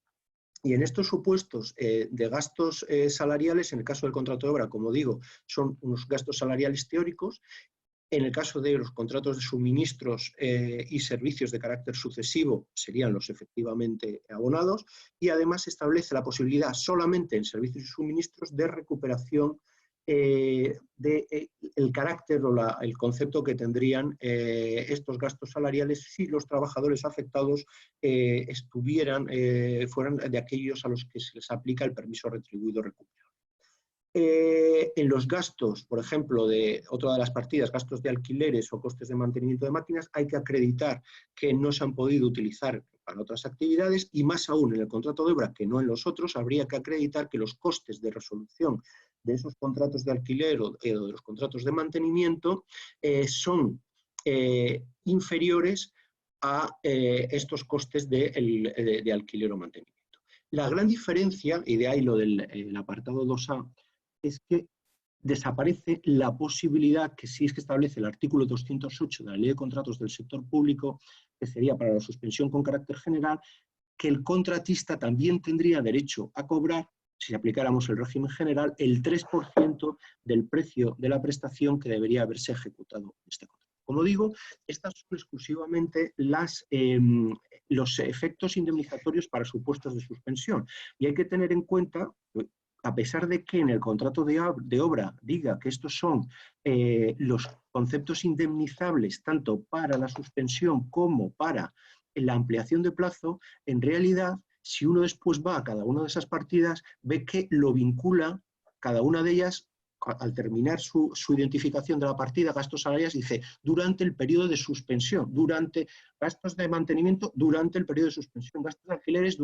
Y en estos supuestos de gastos salariales, en el caso del contrato de obra, como digo, son unos gastos salariales teóricos. En el caso de los contratos de suministros y servicios de carácter sucesivo, serían los efectivamente abonados, y además establece la posibilidad solamente en servicios y suministros de recuperación el carácter o el concepto que tendrían estos gastos salariales si los trabajadores afectados fueran de aquellos a los que se les aplica el permiso retribuido recuperable. En los gastos, por ejemplo, de otra de las partidas, gastos de alquileres o costes de mantenimiento de máquinas, hay que acreditar que no se han podido utilizar para otras actividades y más aún en el contrato de obra que no en los otros, habría que acreditar que los costes de resolución de esos contratos de alquiler o de los contratos de mantenimiento son inferiores a estos costes de alquiler o mantenimiento. La gran diferencia, y de ahí lo del apartado 2A, es que desaparece la posibilidad que sí es que establece el artículo 208 de la Ley de Contratos del Sector Público, que sería para la suspensión con carácter general, que el contratista también tendría derecho a cobrar, si aplicáramos el régimen general, el 3% del precio de la prestación que debería haberse ejecutado en este contrato. Como digo, estas son exclusivamente los efectos indemnizatorios para supuestos de suspensión. Y hay que tener en cuenta, a pesar de que en el contrato de obra diga que estos son los conceptos indemnizables tanto para la suspensión como para la ampliación de plazo, en realidad, si uno después va a cada una de esas partidas, ve que lo vincula cada una de ellas, al terminar su identificación de la partida, gastos salariales, dice durante el periodo de suspensión, durante gastos de mantenimiento, durante el periodo de suspensión, gastos de alquileres,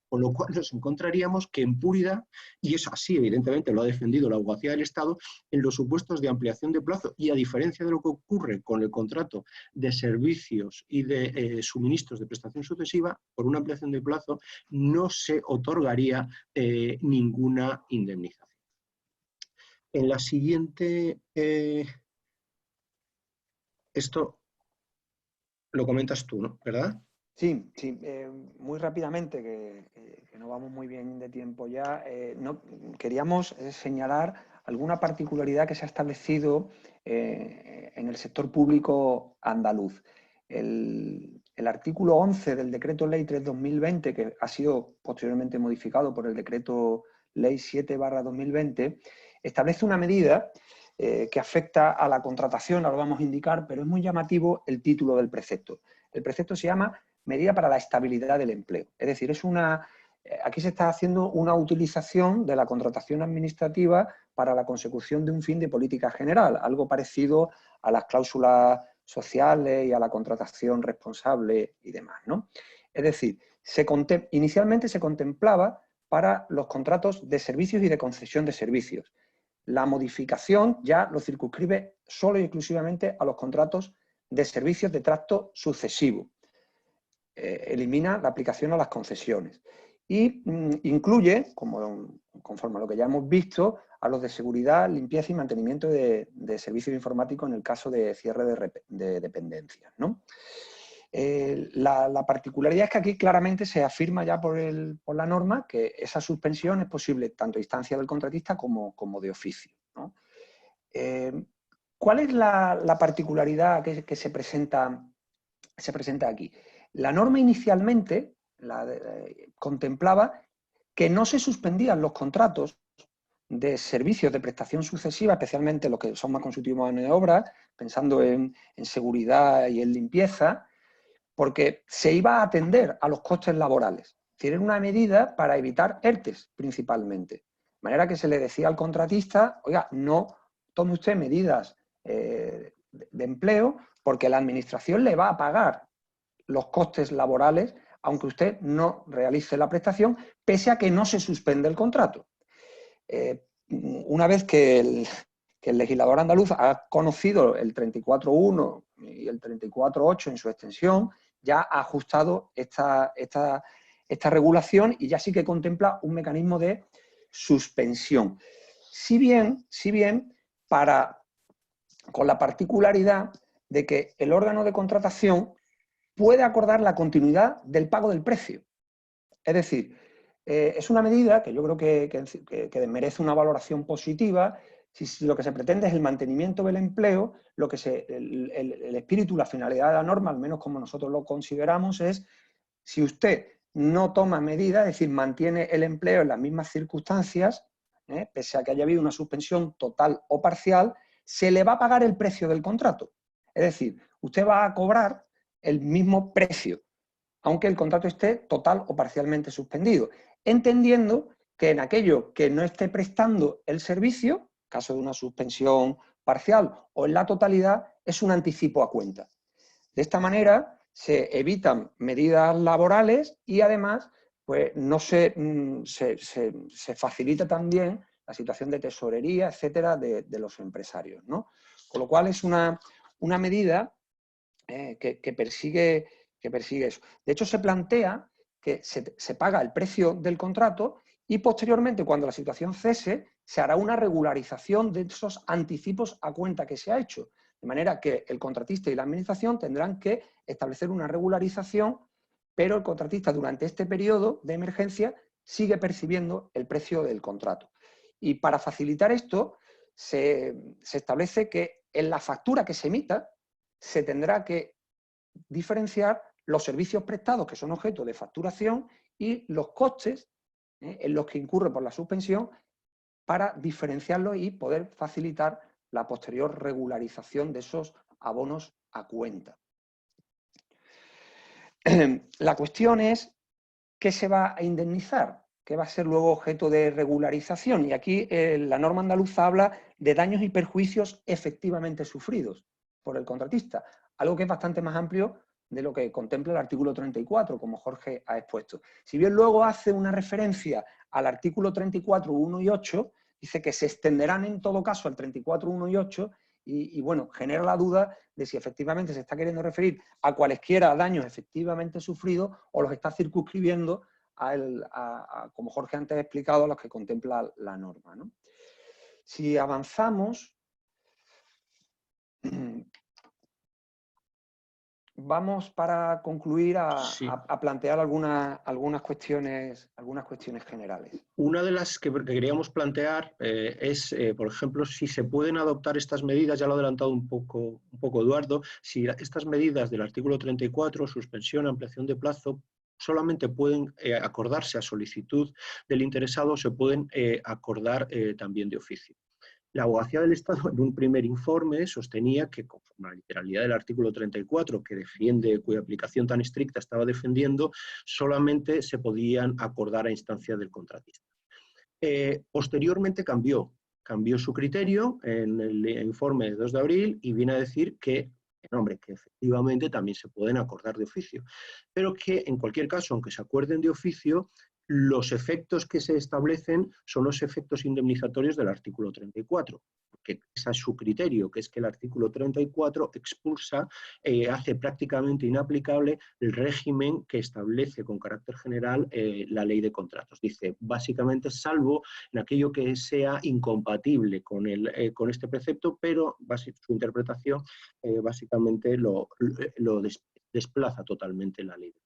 con lo cual nos encontraríamos que en puridad, y es así, evidentemente lo ha defendido la abogacía del Estado, en los supuestos de ampliación de plazo, y a diferencia de lo que ocurre con el contrato de servicios y de suministros de prestación sucesiva, por una ampliación de plazo no se otorgaría ninguna indemnización. En la siguiente, esto lo comentas tú, ¿no? ¿Verdad? Sí, sí, muy rápidamente, que no vamos muy bien de tiempo ya. Queríamos señalar alguna particularidad que se ha establecido en el sector público andaluz. El artículo 11 del Decreto Ley 3/2020, que ha sido posteriormente modificado por el Decreto Ley 7/2020, establece una medida que afecta a la contratación, ahora lo vamos a indicar, pero es muy llamativo el título del precepto. El precepto se llama Medida para la estabilidad del empleo. Es decir, aquí se está haciendo una utilización de la contratación administrativa para la consecución de un fin de política general, algo parecido a las cláusulas sociales y a la contratación responsable y demás, ¿no? Es decir, inicialmente se contemplaba para los contratos de servicios y de concesión de servicios. La modificación ya lo circunscribe solo y exclusivamente a los contratos de servicios de tracto sucesivo. Elimina la aplicación a las concesiones y incluye, conforme a lo que ya hemos visto, a los de seguridad, limpieza y mantenimiento de servicios informáticos en el caso de cierre de dependencias, ¿no? La particularidad es que aquí claramente se afirma ya por la norma que esa suspensión es posible tanto a instancia del contratista como de oficio, ¿no? ¿Cuál es la particularidad que se presenta aquí? La norma inicialmente contemplaba que no se suspendían los contratos de servicios de prestación sucesiva, especialmente los que son más constitutivos de obra, pensando en seguridad y en limpieza, porque se iba a atender a los costes laborales. Es decir, era una medida para evitar ERTES principalmente. De manera que se le decía al contratista, oiga, no tome usted medidas de empleo porque la administración le va a pagar los costes laborales aunque usted no realice la prestación, pese a que no se suspende el contrato. Una vez que el legislador andaluz ha conocido el 34.1 y el 34.8 en su extensión, ya ha ajustado esta regulación y ya sí que contempla un mecanismo de suspensión. Si bien con la particularidad de que el órgano de contratación puede acordar la continuidad del pago del precio. Es decir, es una medida que yo creo que merece una valoración positiva. Si lo que se pretende es el mantenimiento del empleo, el espíritu, la finalidad de la norma, al menos como nosotros lo consideramos, es si usted no toma medidas, es decir, mantiene el empleo en las mismas circunstancias, pese a que haya habido una suspensión total o parcial, se le va a pagar el precio del contrato. Es decir, usted va a cobrar el mismo precio, aunque el contrato esté total o parcialmente suspendido, entendiendo que en aquello que no esté prestando el servicio, caso de una suspensión parcial o en la totalidad, es un anticipo a cuenta. De esta manera se evitan medidas laborales y además pues, no se facilita también la situación de tesorería, etcétera, de los empresarios, ¿no? Con lo cual es una medida que persigue eso. De hecho, se plantea que se paga el precio del contrato y posteriormente, cuando la situación cese, se hará una regularización de esos anticipos a cuenta que se ha hecho. De manera que el contratista y la administración tendrán que establecer una regularización, pero el contratista durante este periodo de emergencia sigue percibiendo el precio del contrato. Y para facilitar esto, se establece que en la factura que se emita se tendrá que diferenciar los servicios prestados que son objeto de facturación y los costes en los que incurre por la suspensión para diferenciarlos y poder facilitar la posterior regularización de esos abonos a cuenta. La cuestión es qué se va a indemnizar, qué va a ser luego objeto de regularización. Y aquí la norma andaluza habla de daños y perjuicios efectivamente sufridos por el contratista, algo que es bastante más amplio de lo que contempla el artículo 34, como Jorge ha expuesto. Si bien luego hace una referencia al artículo 34, 1 y 8, dice que se extenderán en todo caso al 34, 1 y 8, y bueno, genera la duda de si efectivamente se está queriendo referir a cualesquiera daños efectivamente sufridos o los está circunscribiendo como Jorge antes ha explicado, a los que contempla la norma, ¿no? Si avanzamos, vamos para concluir a plantear algunas cuestiones generales. Una de las que queríamos plantear es, por ejemplo, si se pueden adoptar estas medidas, ya lo ha adelantado un poco Eduardo, si estas medidas del artículo 34, suspensión, ampliación de plazo, solamente pueden acordarse a solicitud del interesado o se pueden acordar también de oficio. La Abogacía del Estado, en un primer informe, sostenía que, conforme a la literalidad del artículo 34, que defiende, cuya aplicación tan estricta estaba defendiendo, solamente se podían acordar a instancia del contratista. Posteriormente cambió su criterio en el informe de 2 de abril y viene a decir que efectivamente también se pueden acordar de oficio, pero que en cualquier caso, aunque se acuerden de oficio, los efectos que se establecen son los efectos indemnizatorios del artículo 34, porque ese es su criterio, que es que el artículo 34 expulsa, hace prácticamente inaplicable el régimen que establece con carácter general la ley de contratos. Dice, básicamente, salvo en aquello que sea incompatible con este precepto, pero su interpretación básicamente lo desplaza totalmente la ley de contratos.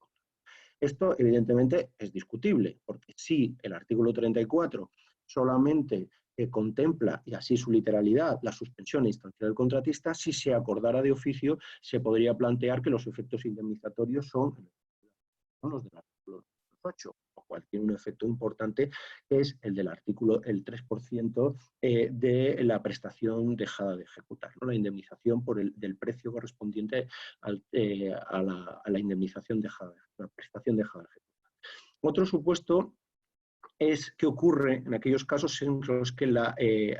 Esto, evidentemente, es discutible, porque si el artículo 34 solamente contempla, y así su literalidad, la suspensión e instancia del contratista, si se acordara de oficio, se podría plantear que los efectos indemnizatorios son los del artículo 8, lo cual tiene un efecto importante, que es el del artículo, el 3% de la prestación dejada de ejecutar, ¿no? La indemnización del precio correspondiente a la indemnización dejada, la prestación dejada de ejecutar. Otro supuesto es qué ocurre en aquellos casos en los que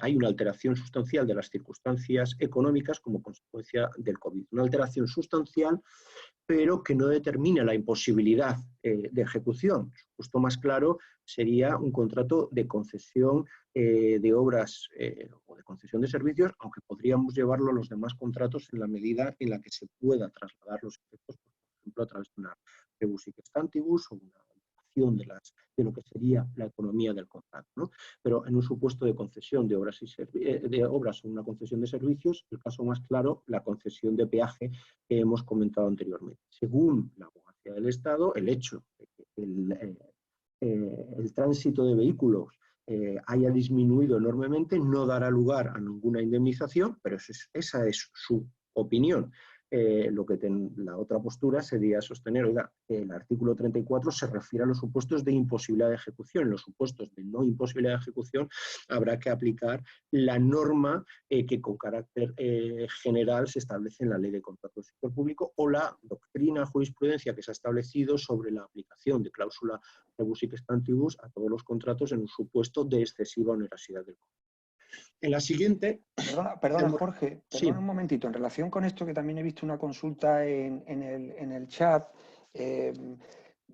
hay una alteración sustancial de las circunstancias económicas como consecuencia del COVID. Una alteración sustancial, pero que no determina la imposibilidad de ejecución. El supuesto más claro sería un contrato de concesión de obras o de concesión de servicios, aunque podríamos llevarlo a los demás contratos en la medida en la que se pueda trasladar los efectos, por ejemplo, a través de una rebus sic stantibus o una de lo que sería la economía del contrato, ¿no? Pero en un supuesto de concesión de obras o una concesión de servicios, el caso más claro, la concesión de peaje que hemos comentado anteriormente. Según la Abogacía del Estado, el hecho de que el tránsito de vehículos haya disminuido enormemente no dará lugar a ninguna indemnización, pero esa es su opinión. la otra postura sería sostener, oiga, el artículo 34 se refiere a los supuestos de imposibilidad de ejecución. En los supuestos de no imposibilidad de ejecución habrá que aplicar la norma que con carácter general se establece en la Ley de Contratos del Sector Público o la doctrina, jurisprudencia que se ha establecido sobre la aplicación de cláusula rebus sic stantibus a todos los contratos en un supuesto de excesiva onerosidad del contrato. En la siguiente... Perdona Jorge, sí. perdona un momentito. En relación con esto, que también he visto una consulta en el chat,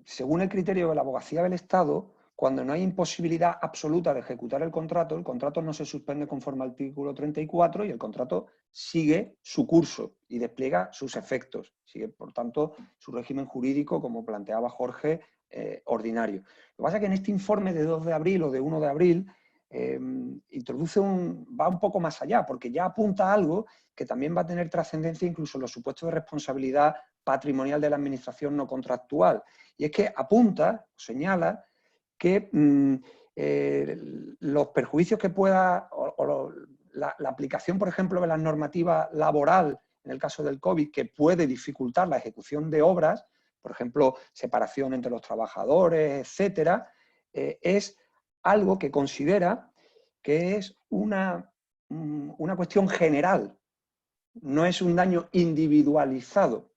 según el criterio de la Abogacía del Estado, cuando no hay imposibilidad absoluta de ejecutar el contrato no se suspende conforme al artículo 34 y el contrato sigue su curso y despliega sus efectos. Sigue, por tanto, su régimen jurídico, como planteaba Jorge, ordinario. Lo que pasa es que en este informe de 2 de abril o de 1 de abril va un poco más allá, porque ya apunta a algo que también va a tener trascendencia incluso en los supuestos de responsabilidad patrimonial de la administración no contractual. Y es que apunta, señala, que los perjuicios que pueda, la aplicación, por ejemplo, de la normativa laboral, en el caso del COVID, que puede dificultar la ejecución de obras, por ejemplo, separación entre los trabajadores, etcétera, es algo que considera que es una cuestión general, no es un daño individualizado.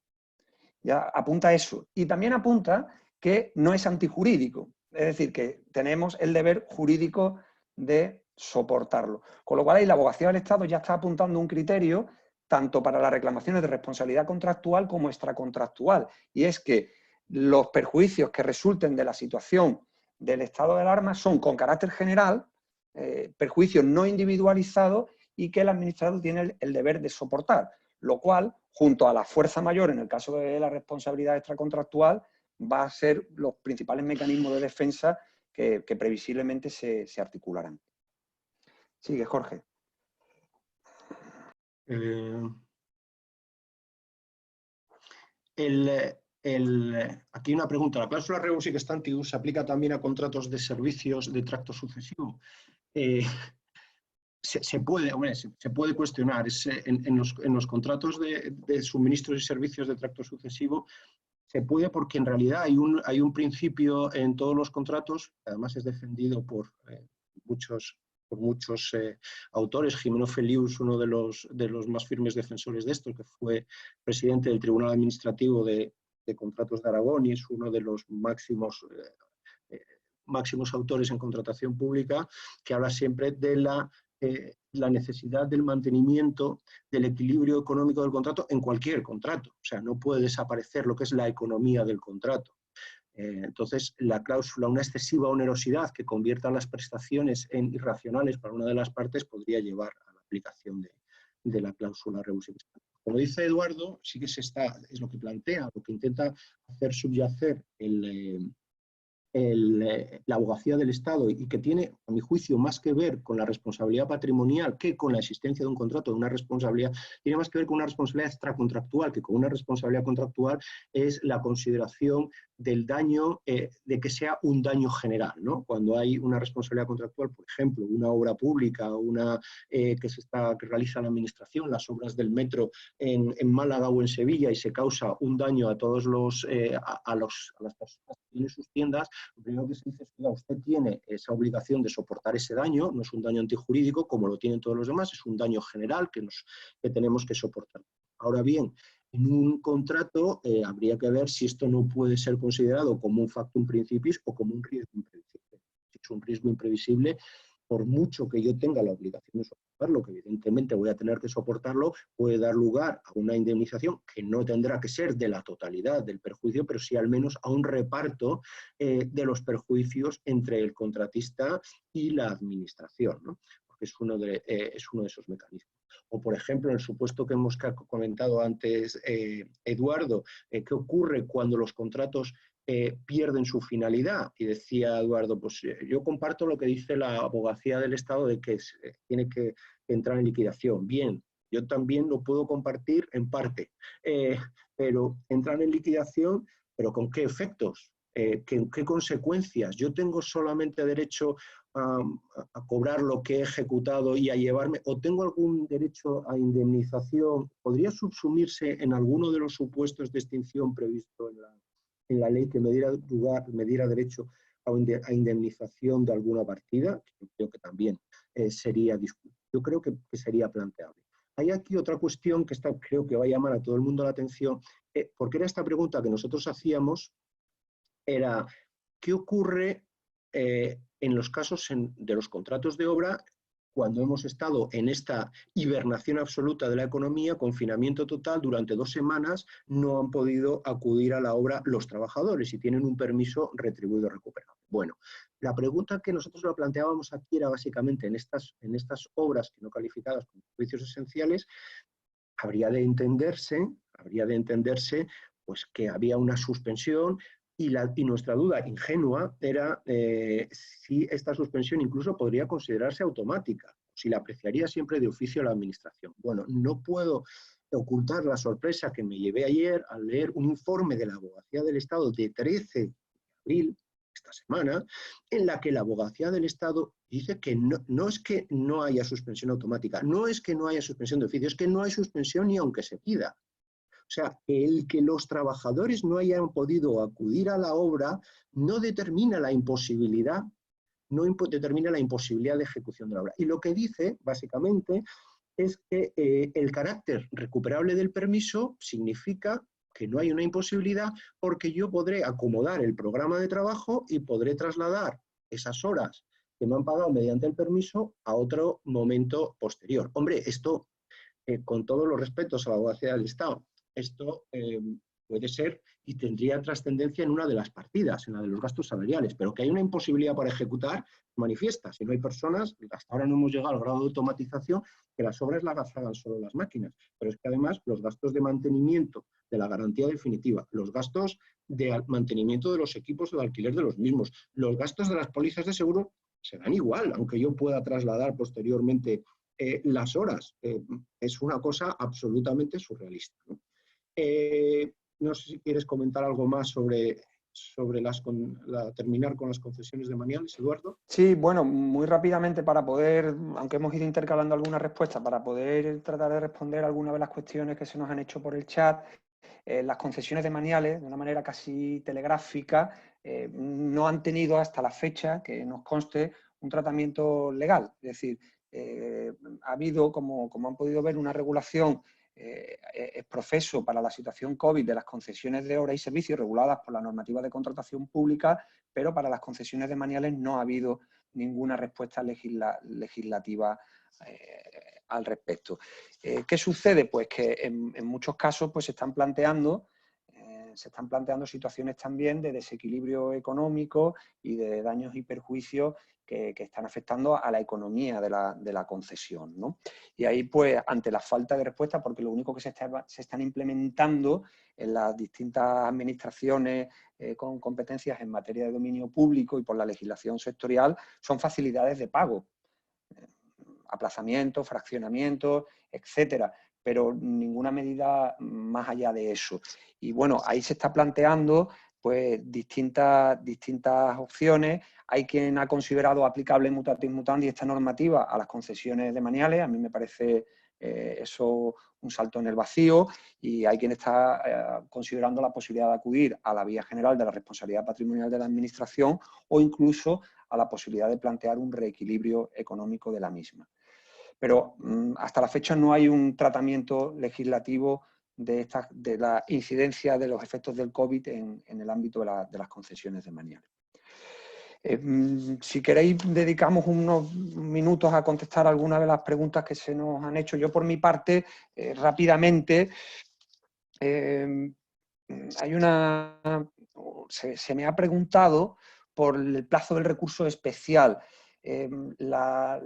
Ya apunta eso. Y también apunta que no es antijurídico, es decir, que tenemos el deber jurídico de soportarlo. Con lo cual ahí la Abogacía del Estado ya está apuntando un criterio tanto para las reclamaciones de responsabilidad contractual como extracontractual, y es que los perjuicios que resulten de la situación del estado de alarma son con carácter general, perjuicios no individualizados y que el administrador tiene el deber de soportar, lo cual, junto a la fuerza mayor en el caso de la responsabilidad extracontractual, va a ser los principales mecanismos de defensa que previsiblemente se articularán. Sigue, Jorge. Aquí una pregunta. ¿La cláusula rebus sic stantibus se aplica también a contratos de servicios de tracto sucesivo? Se puede cuestionar. En los contratos de suministros y servicios de tracto sucesivo se puede, porque en realidad hay un principio en todos los contratos, que además es defendido por muchos autores. Jimeno Felius, uno de los más firmes defensores de esto, que fue presidente del Tribunal Administrativo de Contratos de Aragón y es uno de los máximos autores en contratación pública, que habla siempre de la necesidad del mantenimiento del equilibrio económico del contrato en cualquier contrato. O sea, no puede desaparecer lo que es la economía del contrato. Entonces, la cláusula, una excesiva onerosidad que convierta las prestaciones en irracionales para una de las partes, podría llevar a la aplicación de la cláusula rebus sic stantibus. Como dice Eduardo, sí que es lo que plantea, lo que intenta hacer subyacer la Abogacía del Estado, y que tiene, a mi juicio, más que ver con la responsabilidad patrimonial que con la existencia de un contrato, de una responsabilidad, tiene más que ver con una responsabilidad extracontractual, que con una responsabilidad contractual es la consideración del daño, de que sea un daño general, ¿no? Cuando hay una responsabilidad contractual, por ejemplo, una obra pública, que realiza la administración, las obras del metro en Málaga o en Sevilla, y se causa un daño a todos a las personas que tienen sus tiendas, lo primero que se dice es que usted tiene esa obligación de soportar ese daño, no es un daño antijurídico como lo tienen todos los demás, es un daño general que tenemos que soportar. Ahora bien, en un contrato habría que ver si esto no puede ser considerado como un factum principis o como un riesgo imprevisible. Si es un riesgo imprevisible, por mucho que yo tenga la obligación de soportarlo, que evidentemente voy a tener que soportarlo, puede dar lugar a una indemnización que no tendrá que ser de la totalidad del perjuicio, pero sí al menos a un reparto de los perjuicios entre el contratista y la administración, ¿no? Porque es uno de esos mecanismos. O, por ejemplo, en el supuesto que hemos comentado antes, Eduardo, ¿qué ocurre cuando los contratos pierden su finalidad? Y decía Eduardo, pues yo comparto lo que dice la Abogacía del Estado de que tiene que entrar en liquidación. Bien, yo también lo puedo compartir en parte, pero entrar en liquidación, ¿pero con qué efectos? ¿Qué consecuencias? ¿Yo tengo solamente derecho a cobrar lo que he ejecutado y a llevarme, o tengo algún derecho a indemnización, ¿podría subsumirse en alguno de los supuestos de extinción previsto en la ley que me diera derecho a indemnización de alguna partida? Yo creo que también sería discutible. Yo creo que sería planteable. Hay aquí otra cuestión que creo que va a llamar a todo el mundo la atención, porque era esta pregunta que nosotros hacíamos, era ¿qué ocurre en los casos de los contratos de obra cuando hemos estado en esta hibernación absoluta de la economía, confinamiento total, durante 2 semanas no han podido acudir a la obra los trabajadores y tienen un permiso retribuido recuperado? Bueno, la pregunta que nosotros lo planteábamos aquí era básicamente en estas obras que no calificadas como servicios esenciales, habría de entenderse pues, que había una suspensión y nuestra duda ingenua era si esta suspensión incluso podría considerarse automática, si la apreciaría siempre de oficio la Administración. Bueno, no puedo ocultar la sorpresa que me llevé ayer al leer un informe de la Abogacía del Estado de 13 de abril, esta semana, en la que la Abogacía del Estado dice que no es que no haya suspensión automática, no es que no haya suspensión de oficio, es que no hay suspensión ni aunque se pida. O sea, el que los trabajadores no hayan podido acudir a la obra no determina la imposibilidad, de ejecución de la obra. Y lo que dice, básicamente, es que el carácter recuperable del permiso significa que no hay una imposibilidad porque yo podré acomodar el programa de trabajo y podré trasladar esas horas que me han pagado mediante el permiso a otro momento posterior. Hombre, esto, con todos los respetos a la Abogacía del Estado, esto puede ser y tendría trascendencia en una de las partidas, en la de los gastos salariales, pero que hay una imposibilidad para ejecutar, manifiesta. Si no hay personas, hasta ahora no hemos llegado al grado de automatización, que las obras las hagan solo las máquinas, pero es que además los gastos de mantenimiento de la garantía definitiva, los gastos de mantenimiento de los equipos de alquiler de los mismos, los gastos de las pólizas de seguro serán igual, aunque yo pueda trasladar posteriormente las horas. Es una cosa absolutamente surrealista, ¿no? No sé si quieres comentar algo más sobre terminar con las concesiones demaniales, Eduardo. Sí, bueno, muy rápidamente para poder, aunque hemos ido intercalando algunas respuestas, para poder tratar de responder algunas de las cuestiones que se nos han hecho por el chat. Las concesiones demaniales, de una manera casi telegráfica, no han tenido hasta la fecha, que nos conste, un tratamiento legal. Es decir, ha habido, como han podido ver, una regulación exprofeso para la situación COVID de las concesiones de obras y servicios reguladas por la normativa de contratación pública, pero para las concesiones demaniales no ha habido ninguna respuesta legislativa al respecto. ¿Qué sucede? Pues que en muchos casos pues, se están planteando situaciones también de desequilibrio económico y de daños y perjuicios que están afectando a la economía de la concesión, ¿no? Y ahí, pues, ante la falta de respuesta, porque lo único que se están implementando en las distintas administraciones con competencias en materia de dominio público y por la legislación sectorial, son facilidades de pago, aplazamientos, fraccionamientos, etcétera, pero ninguna medida más allá de eso. Y bueno, ahí se está planteando pues distintas opciones. Hay quien ha considerado aplicable mutatis mutandis esta normativa a las concesiones demaniales. A mí me parece eso un salto en el vacío, y hay quien está considerando la posibilidad de acudir a la vía general de la responsabilidad patrimonial de la Administración o incluso a la posibilidad de plantear un reequilibrio económico de la misma. Pero hasta la fecha no hay un tratamiento legislativo de la incidencia de los efectos del COVID en el ámbito de las concesiones demaniales. Si queréis, dedicamos unos minutos a contestar algunas de las preguntas que se nos han hecho. Yo, por mi parte, rápidamente, se me ha preguntado por el plazo del recurso especial. La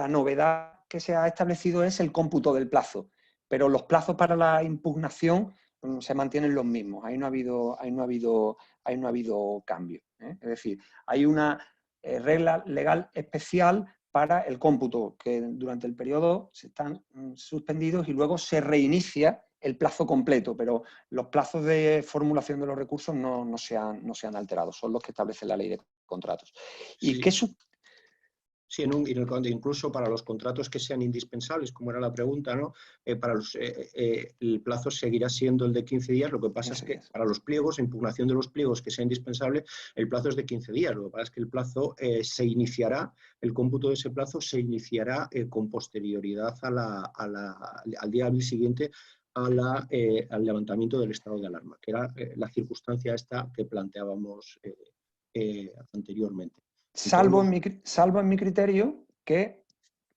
novedad que se ha establecido es el cómputo del plazo, pero los plazos para la impugnación se mantienen los mismos. Ahí no ha habido cambio, ¿eh? Es decir, hay una regla legal especial para el cómputo, que durante el periodo se están suspendidos y luego se reinicia el plazo completo, pero los plazos de formulación de los recursos no se han alterado, son los que establece la ley de contratos. ¿Y sí. Sí, incluso para los contratos que sean indispensables, como era la pregunta, ¿no? El plazo seguirá siendo el de 15 días, lo que pasa es que para los pliegos, impugnación de los pliegos que sea indispensable, el plazo es de 15 días, lo que pasa es que el plazo se iniciará, el cómputo de ese plazo se iniciará con posterioridad al día hábil siguiente al levantamiento del estado de alarma, que era la circunstancia esta que planteábamos anteriormente. Salvo en mi criterio que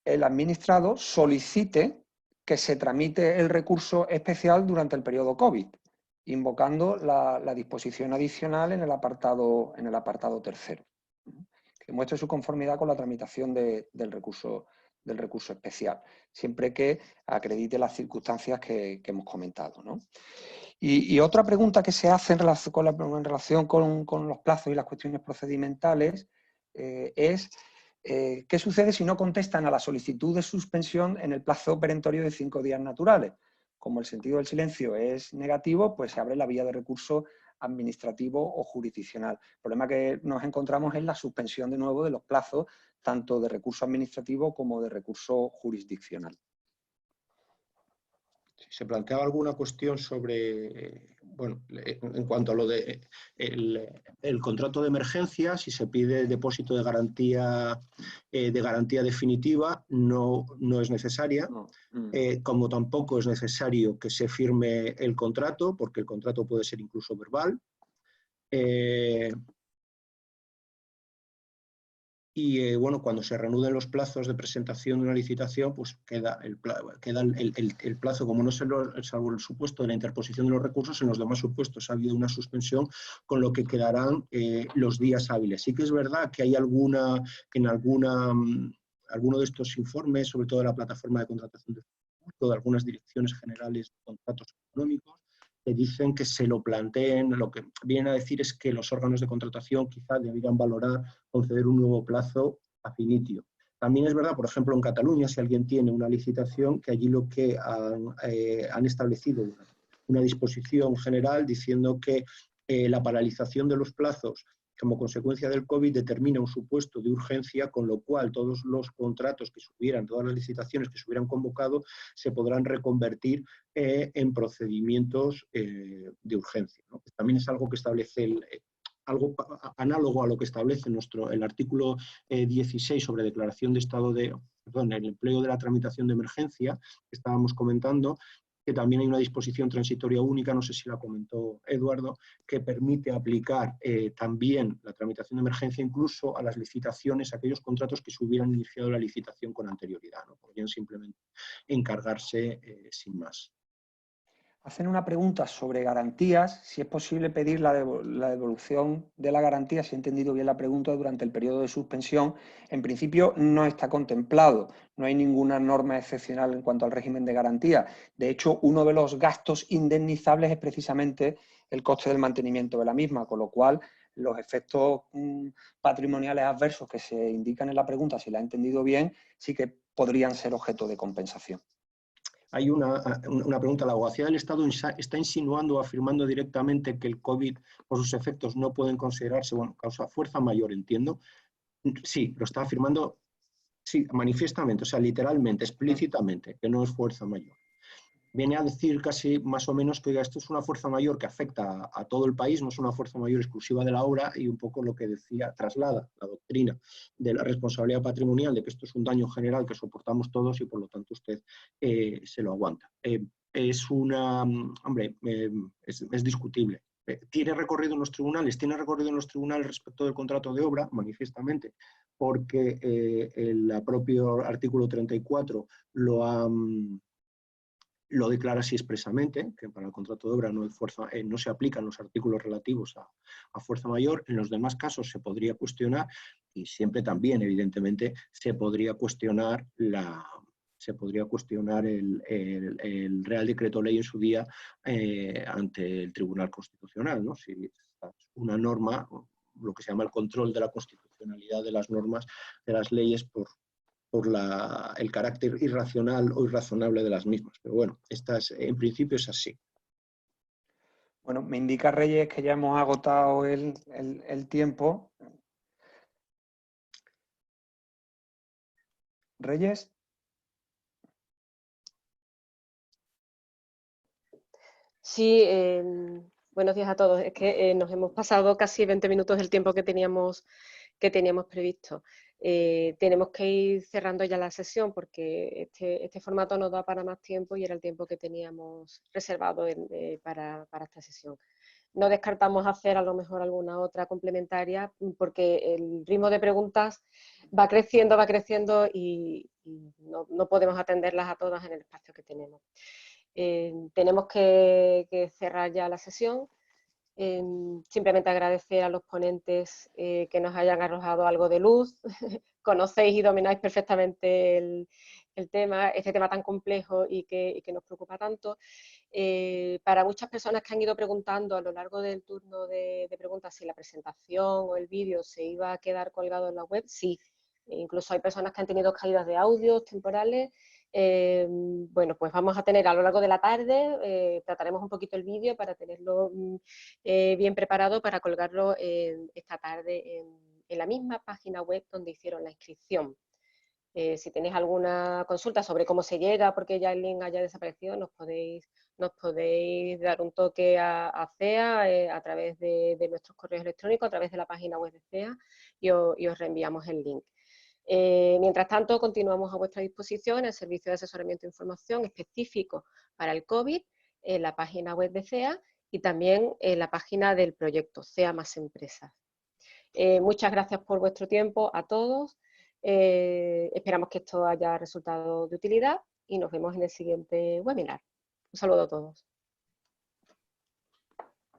el administrado solicite que se tramite el recurso especial durante el periodo COVID, invocando la disposición adicional en el apartado tercero, que muestre su conformidad con la tramitación del recurso especial, siempre que acredite las circunstancias que hemos comentado, ¿no? Y otra pregunta que se hace en relación con los plazos y las cuestiones procedimentales es ¿qué sucede si no contestan a la solicitud de suspensión en el plazo perentorio de 5 días naturales? Como el sentido del silencio es negativo, pues se abre la vía de recurso administrativo o jurisdiccional. El problema que nos encontramos es la suspensión de nuevo de los plazos, tanto de recurso administrativo como de recurso jurisdiccional. Se planteaba alguna cuestión sobre, bueno, en cuanto a lo de el contrato de emergencia, si se pide depósito de garantía definitiva, no es necesaria, como tampoco es necesario que se firme el contrato, porque el contrato puede ser incluso verbal. Y bueno, cuando se reanuden los plazos de presentación de una licitación, pues queda el plazo, como no es salvo el supuesto de la interposición de los recursos, en los demás supuestos ha habido una suspensión, con lo que quedarán los días hábiles. Sí que es verdad que hay alguno de estos informes, sobre todo de la plataforma de contratación de algunas direcciones generales de contratos económicos, que dicen que se lo planteen, lo que vienen a decir es que los órganos de contratación quizás deberían valorar conceder un nuevo plazo a finitio. También es verdad, por ejemplo, en Cataluña, si alguien tiene una licitación, que allí lo que han establecido una disposición general diciendo que la paralización de los plazos como consecuencia del COVID determina un supuesto de urgencia, con lo cual todos los contratos que se hubieran, todas las licitaciones que se hubieran convocado, se podrán reconvertir en procedimientos de urgencia, ¿no? También es algo que establece algo análogo a lo que establece el artículo 16 sobre declaración de estado el empleo de la tramitación de emergencia que estábamos comentando, que también hay una disposición transitoria única, no sé si la comentó Eduardo, que permite aplicar también la tramitación de emergencia incluso a las licitaciones, a aquellos contratos que se hubieran iniciado la licitación con anterioridad, ¿no? Podrían simplemente encargarse sin más. Hacen una pregunta sobre garantías, si es posible pedir la devolución de la garantía, si he entendido bien la pregunta, durante el periodo de suspensión. En principio no está contemplado, no hay ninguna norma excepcional en cuanto al régimen de garantía. De hecho, uno de los gastos indemnizables es precisamente el coste del mantenimiento de la misma, con lo cual los efectos patrimoniales adversos que se indican en la pregunta, si la he entendido bien, sí que podrían ser objeto de compensación. Hay una pregunta. ¿La abogacía del Estado está insinuando o afirmando directamente que el COVID, por sus efectos, no pueden considerarse, bueno, causa fuerza mayor, entiendo? Sí, lo está afirmando, sí, manifiestamente, o sea, literalmente, explícitamente, que no es fuerza mayor. Viene a decir casi más o menos que esto es una fuerza mayor que afecta a todo el país, no es una fuerza mayor exclusiva de la obra, y un poco lo que decía, traslada la doctrina de la responsabilidad patrimonial, de que esto es un daño general que soportamos todos y por lo tanto usted se lo aguanta. Es discutible. ¿Tiene recorrido en los tribunales? Tiene recorrido en los tribunales respecto del contrato de obra, manifiestamente, porque el propio artículo 34 lo declara así expresamente, que para el contrato de obra no se aplican los artículos relativos a fuerza mayor. En los demás casos se podría cuestionar, y siempre también, evidentemente, se podría cuestionar el Real Decreto Ley en su día ante el Tribunal Constitucional, ¿no? Si una norma, lo que se llama el control de la constitucionalidad de las normas, de las leyes, por el carácter irracional o irrazonable de las mismas. Pero bueno, en principio es así. Bueno, me indica Reyes que ya hemos agotado el tiempo. Reyes. Sí, buenos días a todos. Es que nos hemos pasado casi 20 minutos del tiempo que teníamos previsto. Tenemos que ir cerrando ya la sesión porque este formato nos da para más tiempo y era el tiempo que teníamos reservado para esta sesión. No descartamos hacer a lo mejor alguna otra complementaria porque el ritmo de preguntas va creciendo y no podemos atenderlas a todas en el espacio que tenemos. Tenemos que cerrar ya la sesión. Simplemente agradecer a los ponentes que nos hayan arrojado algo de luz. Conocéis y domináis perfectamente este tema tan complejo y que nos preocupa tanto. Para muchas personas que han ido preguntando a lo largo del turno de preguntas si la presentación o el vídeo se iba a quedar colgado en la web, sí. Incluso hay personas que han tenido caídas de audios temporales. Bueno, pues vamos a tener a lo largo de la tarde, trataremos un poquito el vídeo para tenerlo bien preparado para colgarlo esta tarde en la misma página web donde hicieron la inscripción. Si tenéis alguna consulta sobre cómo se llega, porque ya el link haya desaparecido, nos podéis dar un toque a CEA a través de nuestros correos electrónicos, a través de la página web de CEA y os reenviamos el link. Mientras tanto, continuamos a vuestra disposición el servicio de asesoramiento e información específico para el COVID en la página web de CEA y también en la página del proyecto CEA Más Empresas. Muchas gracias por vuestro tiempo a todos. Esperamos que esto haya resultado de utilidad y nos vemos en el siguiente webinar. Un saludo a todos.